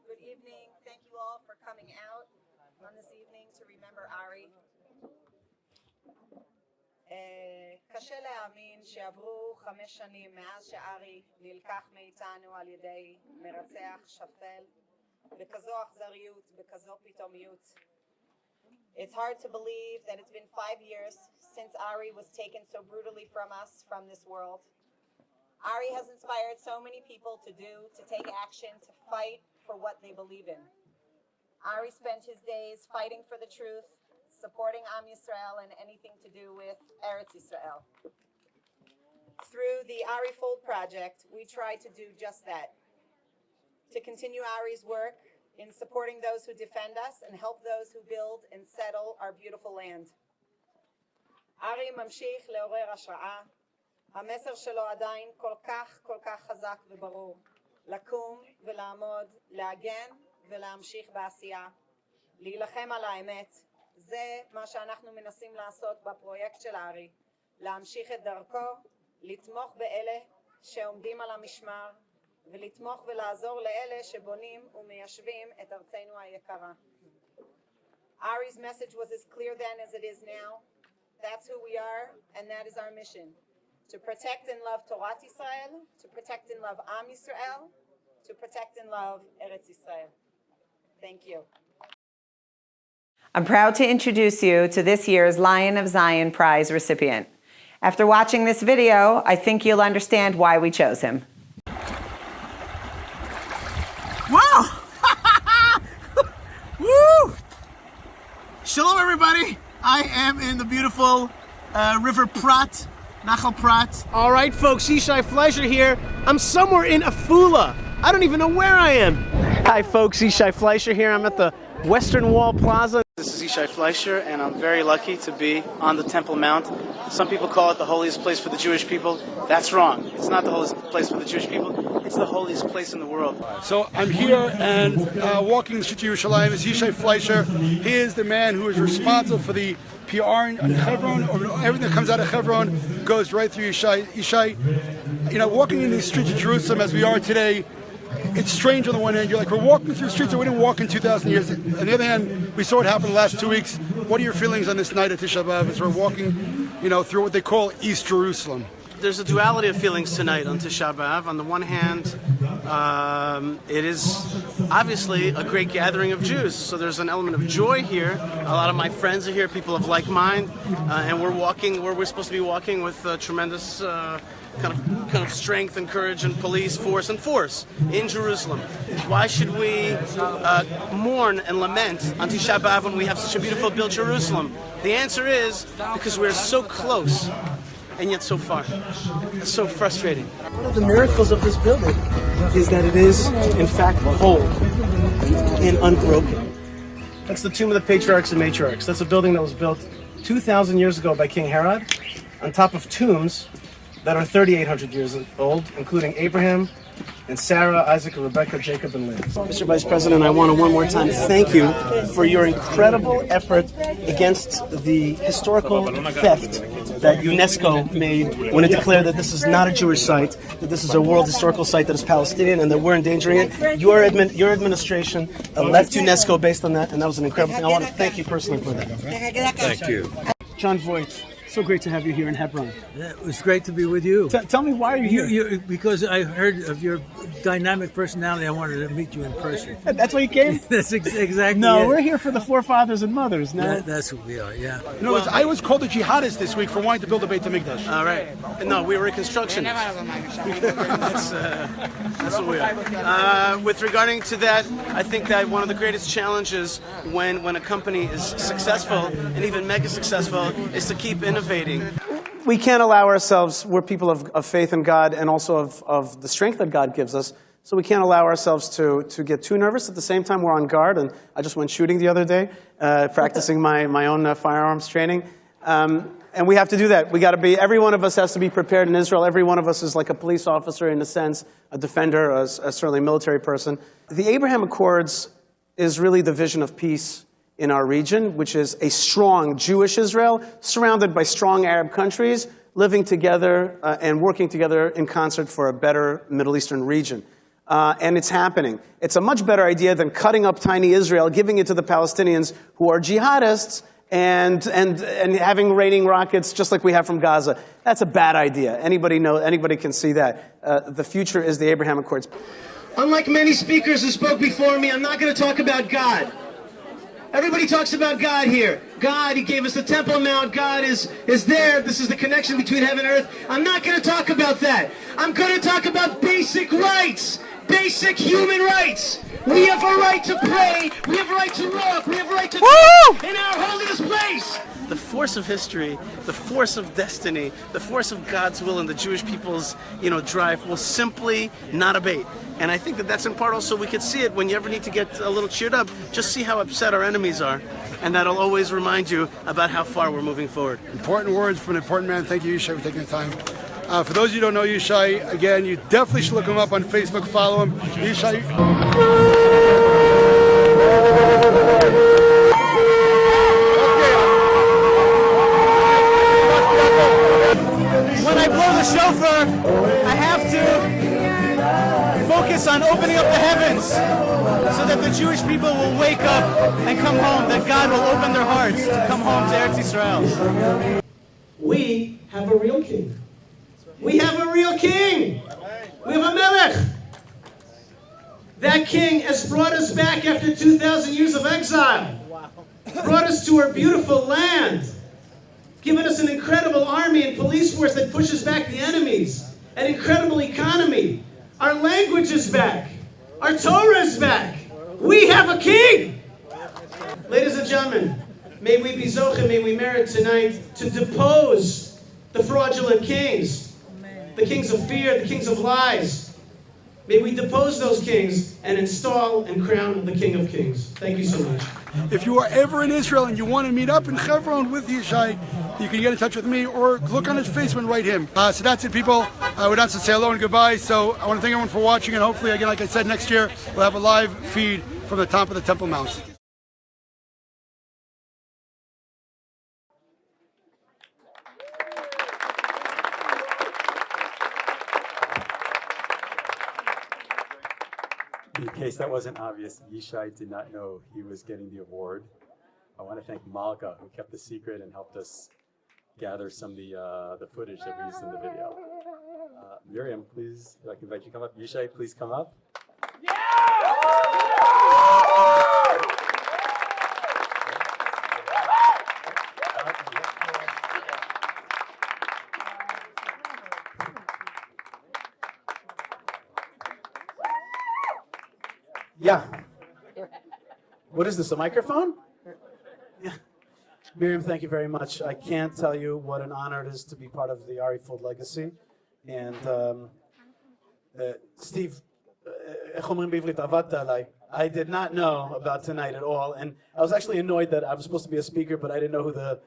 Good evening. Thank you all for coming out on this evening to remember Ari. קשה להאמין שעברו 5 שנים מאז שארי נלקח מאיתנו על ידי מרצח שפל, בכזו אכזריות, בכזו פתאומיות. It's hard to believe that it's been 5 years since Ari was taken so brutally from us, from this world. Ari has inspired so many people to take action, to fight for what they believe in. Ari spent his days fighting for the truth, supporting Am Yisrael and anything to do with Eretz Yisrael. Through the Ari Fuld project, we try to do just that. To continue Ari's work in supporting those who defend us and help those who build and settle our beautiful land. Ari ממשיך לעורר השראה. המסר שלו עדיין כל כך חזק וברור. לקום ולעמוד, להגן ולהמשיך בעשייה. להילחם על האמת. זה מה שאנחנו מנסים לעשות בפרויקט של ארי. להמשיך את דרכו, לתמוך באלה שעומדים על המשמר, ולתמוך ולעזור לאלה שבונים ומיישבים את ארצנו היקרה. Ari's message was as clear then as it is now. That's who we are, and that is our mission. To protect and love Torat Yisrael, to protect and love Am Yisrael, to protect and love Eretz Yisrael. Thank you. I'm proud to introduce you to this year's Lion of Zion Prize recipient. After watching this video, I think you'll understand why we chose him. Wow! Woo! Shalom, everybody. I am in the beautiful River Prat, Nachal Prat. All right, folks, Yishai Fleischer here. I'm somewhere in Afula. I don't even know where I am. Hi, folks, Yishai Fleischer here. I'm at the Western Wall Plaza. This is Yishai Fleischer, and I'm very lucky to be on the Temple Mount. Some people call it the holiest place for the Jewish people. That's wrong. It's not the holiest place for the Jewish people. It's the holiest place in the world. So I'm here and walking the street to Yerushalayim is Yishai Fleischer. He is the man who is responsible for the PR in Hebron. Everything that comes out of Hebron goes right through Yishai. Walking in these streets of Jerusalem as we are today, it's strange on the one hand. You're like, we're walking through streets that we didn't walk in 2,000 years. On the other hand, we saw it happen the last 2 weeks. What are your feelings on this night at Tisha B'Av as we're walking, through what they call East Jerusalem? There's a duality of feelings tonight on Tisha B'Av. On the one hand, it is obviously a great gathering of Jews. So there's an element of joy here. A lot of my friends are here, people of like mind, and we're walking where we're supposed to be walking with tremendous kind of strength and courage and police force in Jerusalem. Why should we mourn and lament on Tisha B'Av when we have such a beautiful built Jerusalem? The answer is because we're so close and yet so far. It's so frustrating. One of the miracles of this building is that it is, in fact, whole and unbroken. That's the Tomb of the Patriarchs and Matriarchs. That's a building that was built 2,000 years ago by King Herod on top of tombs that are 3,800 years old, including Abraham and Sarah, Isaac, and Rebecca, Jacob, and Leah. Mr. Vice President, I want to one more time thank you for your incredible effort against the historical theft that UNESCO made when it declared that this is not a Jewish site, that this is a world historical site that is Palestinian, and that we're endangering it. Your administration left UNESCO based on that, and that was an incredible thing. I want to thank you personally for that. Thank you. John Voight, so great to have you here in Hebron. Yeah, it was great to be with you. Tell me, why are you here? Because I heard of your dynamic personality. I wanted to meet you in person. That's why you came? That's exactly No, it. we're here for the forefathers and mothers. No, that's who we are, yeah. I was called a jihadist this week for wanting to build a Beit HaMikdash. All right. No, we were reconstructionists. That's what we are. With regarding to that, I think that one of the greatest challenges when a company is successful, and even mega successful, is to keep innovating. We can't allow ourselves, we're people of faith in God and also of the strength that God gives us, so we can't allow ourselves to get too nervous. At the same time, we're on guard, and I just went shooting the other day, practicing my own firearms training. And we have to do that. Every one of us has to be prepared in Israel. Every one of us is like a police officer in a sense, a defender, a certainly military person. The Abraham Accords is really the vision of peace in our region, which is a strong Jewish Israel surrounded by strong Arab countries living together and working together in concert for a better Middle Eastern region. And it's happening. It's a much better idea than cutting up tiny Israel, giving it to the Palestinians who are jihadists, and having raining rockets just like we have from Gaza. That's a bad idea. Anybody can see that. The future is the Abraham Accords. Unlike many speakers who spoke before me, I'm not going to talk about God. Everybody talks about God here. God, He gave us the Temple Mount. God is there. This is the connection between heaven and earth. I'm not going to talk about that. I'm going to talk about basic rights, basic human rights. We have a right to pray. We have a right to walk. We have a right to talk in our holiness place. The force of history, the force of destiny, the force of God's will and the Jewish people's, drive will simply not abate. And I think that that's in part also we could see it when you ever need to get a little cheered up. Just see how upset our enemies are. And that'll always remind you about how far we're moving forward. Important words from an important man. Thank you, Yishai, for taking the time. For those of you who don't know Yishai, again, you definitely should look him up on Facebook, follow him. Yishai. When I blow the shofar, I have to focus on opening up the heavens so that the Jewish people will wake up and come home, that God will open their hearts to come home to Eretz Yisrael. We have a real king. We have a real king. We have a melech. That king has brought us back after 2,000 years of exile. Brought us to our beautiful land. Given us an incredible army and police force that pushes back the enemies. An incredible economy. Our language is back. Our Torah is back. We have a king. Ladies and gentlemen, may we be zocheh, may we merit tonight to depose the fraudulent kings. The kings of fear, the kings of lies. May we depose those kings and install and crown the King of Kings. Thank you so much. If you are ever in Israel and you want to meet up in Hebron with Yishai, you can get in touch with me or look on his Facebook and write him. So that's it, people. We're not to say hello and goodbye. So I want to thank everyone for watching, and hopefully, again, like I said, next year we'll have a live feed from the top of the Temple Mount. In case that wasn't obvious, Yishai did not know he was getting the award. I want to thank Malka, who kept the secret and helped us gather some of the footage that we used in the video. Miriam, please, I'd like to invite you to come up. Yishai, please come up. Yeah. What is this, a microphone? Yeah. Miriam, thank you very much. I can't tell you what an honor it is to be part of the Ari Fuld legacy. And Steve, I did not know about tonight at all. And I was actually annoyed that I was supposed to be a speaker, but I didn't know who the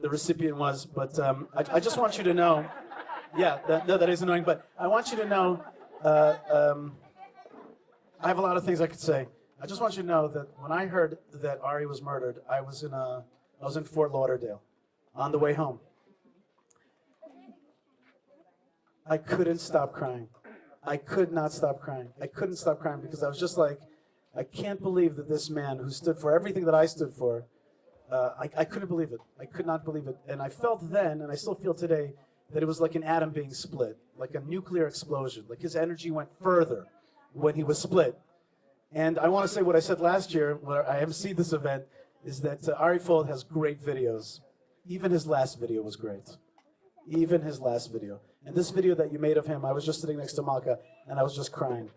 recipient was. But I just want you to know, yeah, that is annoying. But I want you to know, I have a lot of things I could say. I just want you to know that when I heard that Ari was murdered, I was in Fort Lauderdale on the way home. I couldn't stop crying. I could not stop crying. I couldn't stop crying because I was just like, I can't believe that this man who stood for everything that I stood for, I couldn't believe it. I could not believe it. And I felt then, and I still feel today, that it was like an atom being split, like a nuclear explosion. Like his energy went further when he was split. And I want to say what I said last year, where I emceed this event, is that Ari Fuld has great videos. Even his last video was great. Even his last video. And this video that you made of him, I was just sitting next to Malka, and I was just crying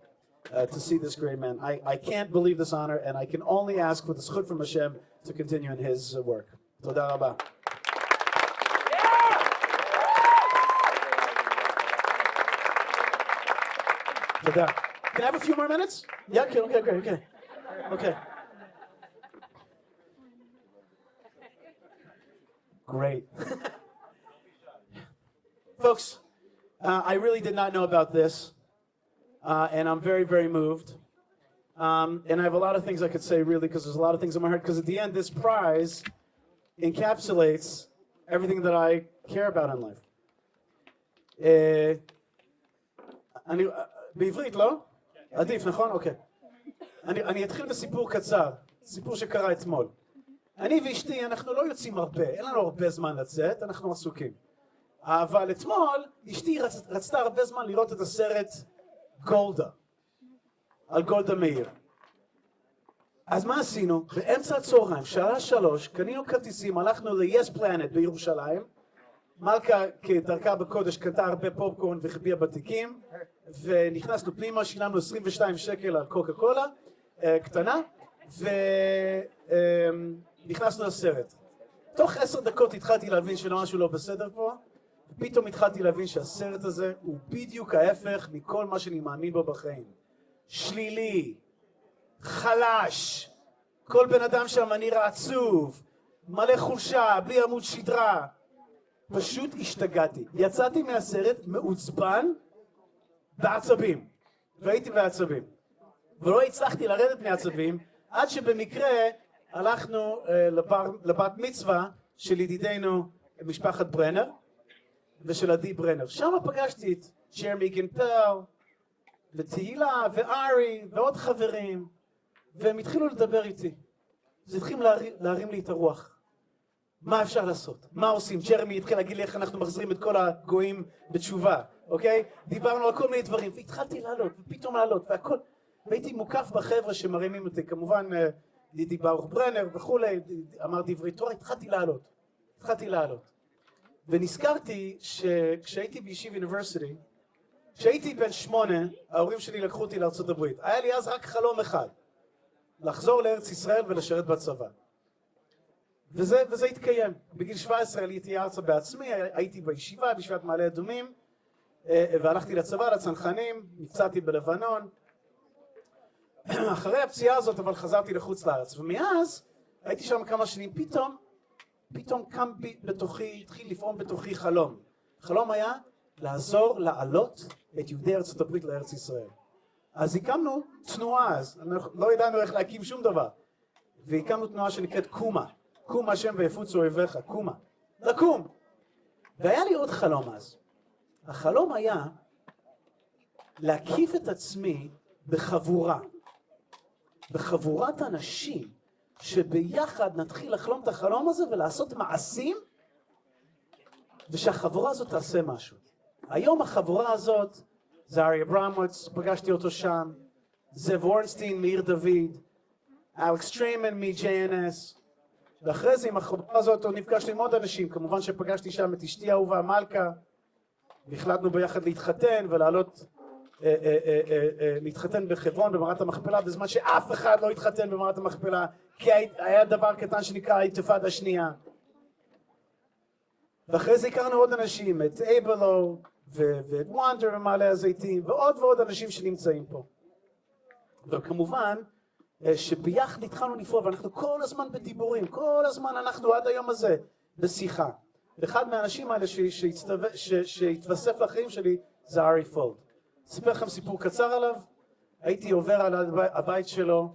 to see this great man. I can't believe this honor, and I can only ask for the zchut from Hashem to continue in his work. Toda rabah. Toda. Can I have a few more minutes? Yeah, okay, great, okay. Great. Folks, I really did not know about this, and I'm very, very moved. And I have a lot of things I could say, really, because there's a lot of things in my heart, because at the end, this prize encapsulates everything that I care about in life. בעברית, לא? עדיף, נכון? אוקיי. אני אתחיל בסיפור קצר, סיפור שקרה אתמול. אני ואשתי, אנחנו לא יוצאים הרבה, אין לנו הרבה זמן לצאת, אנחנו עסוקים. אבל אתמול, אשתי רצתה הרבה זמן לראות את הסרט גולדה, על גולדה מאיר. אז מה עשינו? באמצע הצהריים, שעה 3, קנינו כרטיסים, הלכנו ל-Yes Planet בירושלים, מלכה כדרכה בקודש קנתה הרבה פופקורן וחביאה בתיקים, ונכנסנו פנימה, שילמנו 22 שקל על קוקה קולה קטנה, ונכנסנו לסרט. תוך 10 דקות התחלתי להבין שמשהו לא בסדר פה, ופתאום התחלתי להבין שהסרט הזה הוא בדיוק ההפך מכל מה שאני מאמין בו בחיים. שלילי, חלש, כל בן אדם שם נראה עצוב, מלא חולשה, בלי עמוד שדרה. פשוט השתגעתי. יצאתי מהסרט מעוצבן בעצבים. והייתי בעצבים. ולא הצלחתי לרדת מעצבים, עד שבמקרה הלכנו לבת מצווה של ידידנו משפחת ברנר, ושל עדי ברנר. שם פגשתי את ג'רמי גנפל, ותהילה, וארי, ועוד חברים, והם התחילו לדבר איתי. זה התחיל להרים לי את הרוח. מה אפשר לעשות? מה עושים? ג'רמי התחיל להגיד לי איך אנחנו מחזירים את כל הגויים בתשובה, אוקיי? דיברנו על כל מיני דברים, והתחלתי לעלות, ופתאום לעלות, והכל. והייתי מוקף בחבר'ה שמרימים אותי, כמובן ידידי ברוך ברנר וכולי, אמר דברי תורה, התחלתי לעלות. ונזכרתי שכשהייתי בישיב אוניברסיטי, כשהייתי בן 8, ההורים שלי לקחו אותי לארצות הברית. היה לי אז רק חלום אחד, לחזור לארץ ישראל ולשרת בצבא. וזה התקיים. בגיל 17 עליתי ארצה בעצמי, הייתי בישיבה, בישיבת מעלה אדומים, והלכתי לצבא, לצנחנים, נפצעתי בלבנון. אחרי הפציעה הזאת אבל חזרתי לחוץ לארץ, ומאז הייתי שם כמה שנים, פתאום קם בתוכי, התחיל לפעום בתוכי חלום. חלום היה לעזור לעלות את יהודי ארצות הברית לארץ ישראל. אז הקמנו תנועה, אז לא ידענו איך להקים שום דבר, והקמנו תנועה שנקראת קומה. קום השם ויפוצו אויביך, קומה. לקום. והיה לי עוד חלום אז. החלום היה להקיף את עצמי בחבורה. בחבורת אנשים שביחד נתחיל לחלום את החלום הזה ולעשות מעשים, ושהחבורה הזאת תעשה משהו. היום החבורה הזאת זה ארי אברמוביץ, פגשתי אותו שם, זאב וורנסטיין מעיר דוד, אלכס טריימן מ-JNS, ואחרי זה עם החבורה הזאת נפגשתי עם עוד אנשים, כמובן שפגשתי שם את אשתי האהובה מלכה, והחלטנו ביחד להתחתן ולעלות, להתחתן בחברון במערת המכפלה, בזמן שאף אחד לא התחתן במערת המכפלה, כי היה דבר קטן שנקרא האינתיפאדה השנייה. ואחרי זה הכרנו עוד אנשים, את אייבלו ואת וונדר במעלה הזיתים, ועוד אנשים שנמצאים פה. וכמובן, שביחד התחלנו לפעול, ואנחנו כל הזמן בדיבורים, כל הזמן אנחנו עד היום הזה בשיחה. ואחד מהאנשים האלה שהתווסף לחיים שלי זה ארי פולד. אספר לכם סיפור קצר עליו. הייתי עובר על הבית שלו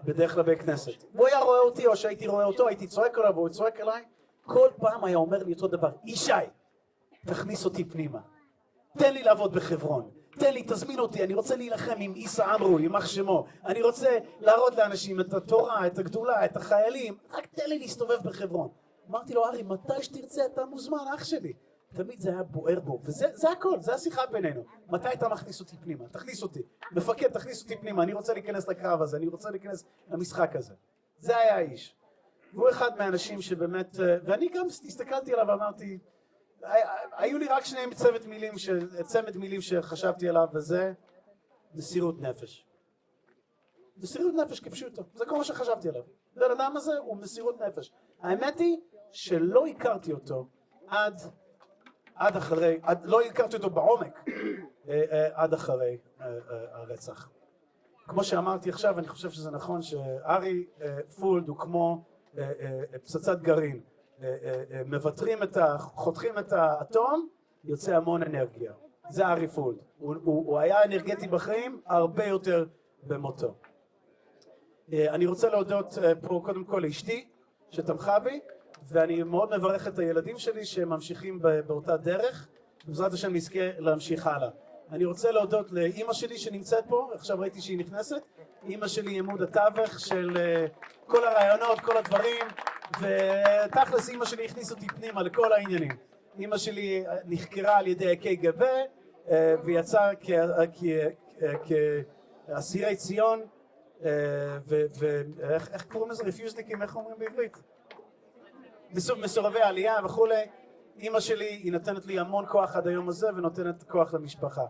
בדרך לבית כנסת. הוא היה רואה אותי, או שהייתי רואה אותו, הייתי צועק עליו, והוא צועק עליי. כל פעם היה אומר לי אותו דבר, ישי, תכניס אותי פנימה. תן לי לעבוד בחברון. תן לי, תזמין אותי, אני רוצה להילחם עם איסא אמרו, יימח שמו. אני רוצה להראות לאנשים את התורה, את הגדולה, את החיילים. רק תן לי להסתובב בחברון. אמרתי לו, ארי, מתי שתרצה אתה מוזמן, אח שלי. תמיד זה היה בוער בו, וזה הכל, זה השיחה בינינו. מתי אתה מכניס אותי פנימה? תכניס אותי. מפקד, תכניס אותי פנימה, אני רוצה להיכנס לקרב הזה, אני רוצה להיכנס למשחק הזה. זה היה האיש. והוא אחד מהאנשים שבאמת, ואני גם הסתכלתי עליו ואמרתי, היו לי רק שני צמד מילים שחשבתי עליו, וזה מסירות נפש. מסירות נפש כפשוטו, זה כל מה שחשבתי עליו. הבן אדם הזה הוא מסירות נפש. האמת היא שלא הכרתי אותו עד אחרי, לא הכרתי אותו בעומק עד אחרי הרצח. כמו שאמרתי עכשיו, אני חושב שזה נכון שארי פולד הוא כמו פצצת גרעין. חותכים את האטום, יוצא המון אנרגיה. זה ארי פולד. הוא היה אנרגטי בחיים, הרבה יותר במותו. אני רוצה להודות פה קודם כל לאשתי שתמכה בי, ואני מאוד מברך את הילדים שלי שהם ממשיכים באותה דרך, ובעזרת השם נזכה להמשיך הלאה. אני רוצה להודות לאימא שלי שנמצאת פה, עכשיו ראיתי שהיא נכנסת. אימא שלי עמוד התווך של כל הרעיונות, כל הדברים, ותכלס אימא שלי הכניס אותי פנימה לכל העניינים. אימא שלי נחקרה על ידי הקג"ב ויצאה כאסירי ציון, ואיך קוראים לזה? רפיוזניקים, איך אומרים בעברית? מסורבי עלייה וכולי. אימא שלי היא נותנת לי המון כוח עד היום הזה ונותנת כוח למשפחה.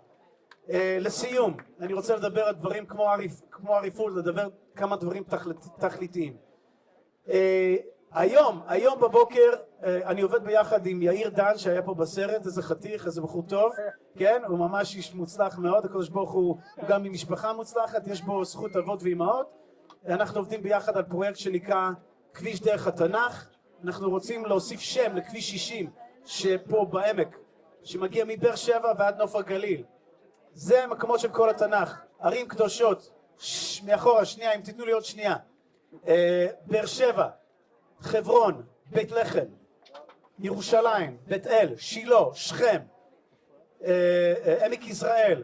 לסיום, אני רוצה לדבר על דברים כמו ארי פולד, לדבר כמה דברים תכליתיים. היום בבוקר אני עובד ביחד עם יאיר דן שהיה פה בסרט, איזה חתיך, איזה בחור טוב, כן? הוא ממש איש מוצלח מאוד, הקדוש ברוך הוא גם ממשפחה מוצלחת, יש בו זכות אבות ואימהות. אנחנו עובדים ביחד על פרויקט שנקרא כביש דרך התנ"ך. אנחנו רוצים להוסיף שם לכביש 60 שפה בעמק, שמגיע מבאר שבע ועד נוף הגליל. זה המקומות של כל התנ"ך, ערים קדושות. מאחורה, שנייה, אם תיתנו לי עוד שנייה. באר שבע, חברון, בית לחם, ירושלים, בית אל, שילה, שכם, עמק יזרעאל.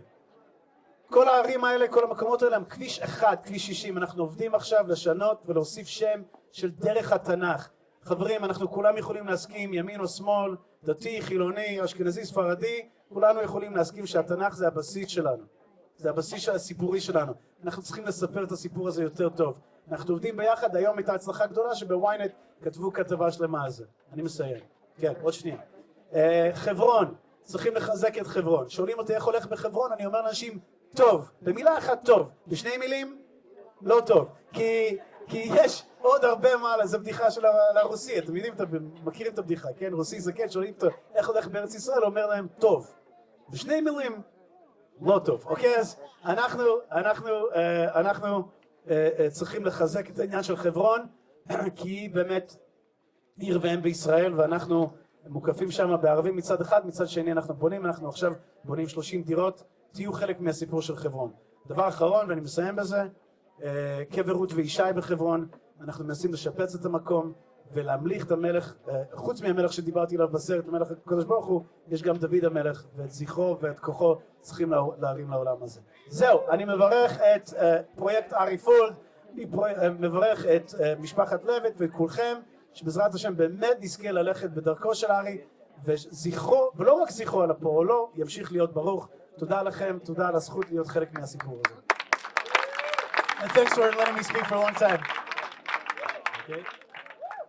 כל הערים האלה, כל המקומות האלה הם כביש 1, כביש 60. אנחנו עובדים עכשיו לשנות ולהוסיף שם של דרך התנ"ך. חברים, אנחנו כולם יכולים להסכים, ימין או שמאל, דתי, חילוני, אשכנזי, ספרדי, כולנו יכולים להסכים שהתנ"ך זה הבסיס שלנו. זה הבסיס הסיפורי שלנו. אנחנו צריכים לספר את הסיפור הזה יותר טוב. אנחנו עובדים ביחד, היום הייתה הצלחה גדולה שבוויינט כתבו כתבה שלמה על זה. אני מסיים. כן, עוד שנייה. חברון, צריכים לחזק את חברון. שואלים אותי איך הולך בחברון, אני אומר לאנשים, טוב. במילה אחת טוב. בשני מילים, לא טוב. כי יש עוד הרבה מעלה, זו בדיחה של הרוסי, אתם יודעים, מכירים את הבדיחה, כן? רוסי זה כן, שואלים אותו איך הולך בארץ ישראל, אומר להם, טוב. בשני מילים, לא טוב. אוקיי, אז אנחנו צריכים לחזק את העניין של חברון, כי היא באמת עיר ואם בישראל, ואנחנו מוקפים שם בערבים מצד אחד, מצד שני אנחנו בונים, אנחנו עכשיו בונים 30 דירות, תהיו חלק מהסיפור של חברון. דבר אחרון, ואני מסיים בזה, קבר רות וישי בחברון, אנחנו מנסים לשפץ את המקום ולהמליך את המלך, חוץ מהמלך שדיברתי עליו בסרט, המלך הקדוש ברוך הוא, יש גם דוד המלך, ואת זכרו ואת כוחו צריכים להרים לעולם הזה. זהו, אני מברך את פרויקט ארי פולד, אני מברך את משפחת לויט ואת כולכם, שבעזרת השם באמת נזכה ללכת בדרכו של ארי, וזכרו, ולא רק זכרו על הפועלו, ימשיך להיות ברוך. תודה לכם, תודה על הזכות להיות חלק מהסיפור הזה. And thanks for letting me speak for a long time. Okay.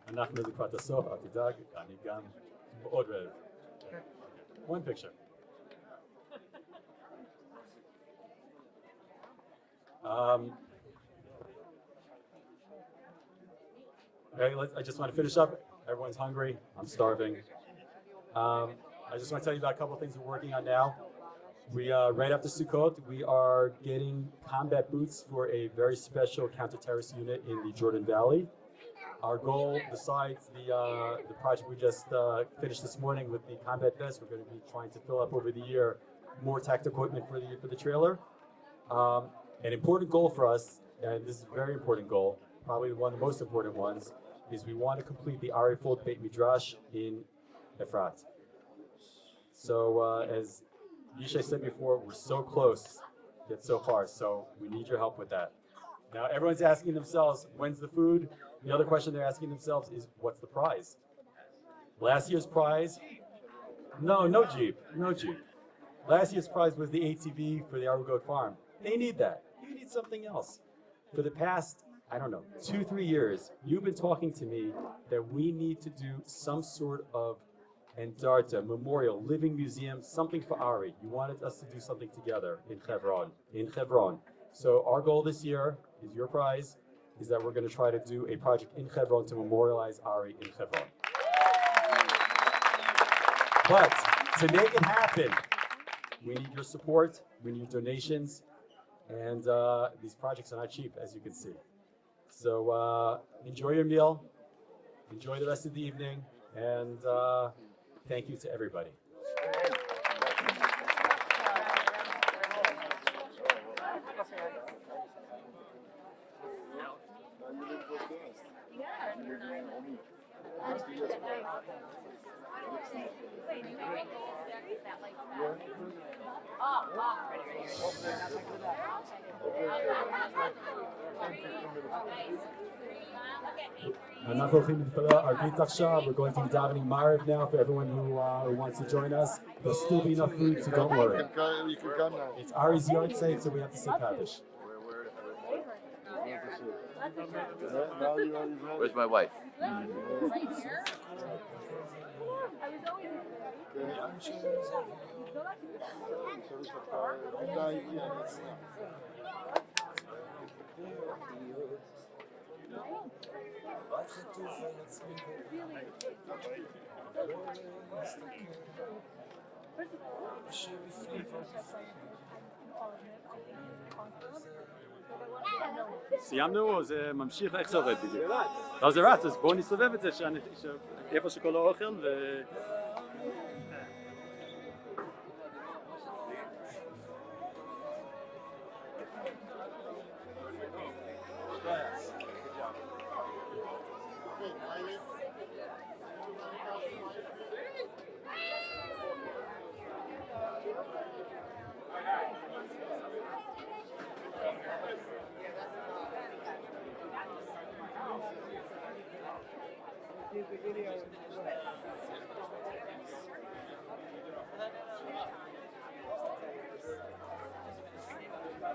אנחנו לקראת הסוף, אל תדאג, אני גם מאוד רעב. One picture. Okay, I just want to finish up. Everyone's hungry. I'm starving. I just want to tell you about a couple of things we're working on now. We right after Sukkot, we are getting combat boots for a very special counter-terrorist unit in the Jordan Valley. Our goal, besides the project we just finished this morning with the combat vest, we're going to be trying to fill up over the year more tactical equipment for the trailer. An important goal for us, and this is a very important goal, probably one of the most important ones, is we want to complete the Ari Fuld Beit Midrash in Efrat. So as Yishai said before, we're so close, yet so far, so we need your help with that. Now everyone's asking themselves, when's the food? The other question they're asking themselves is, what's the prize? Last year's prize? No Jeep. Last year's prize was the ATV for the Ari Goat Farm. They need that. You need something else. For the past, I don't know, 2-3 years, you've been talking to me that we need to do some sort of Andarta, memorial, living museum, something for Ari. You wanted us to do something together in Hebron. So our goal this year is your prize, is that we're going to try to do a project in Hebron to memorialize Ari in Hebron. But to make it happen, we need your support, we need donations, and these projects are not cheap, as you can see. So enjoy your meal, enjoy the rest of the evening, and thank you to everybody. Yeah. אנחנו הולכים להתפלל ערבית עכשיו. We're going to be davening Mariv now for everyone who wants to join us. There'll still be enough food, so don't worry. You can come now. It's Ari's yard sake, so we have to say Kaddish. Where's my wife? סיימנו, זה ממשיך, איך זה עובד בדיוק? לא, זה רץ, אז בואו נסובב את זה, איפה שכל האוכל ו... Video.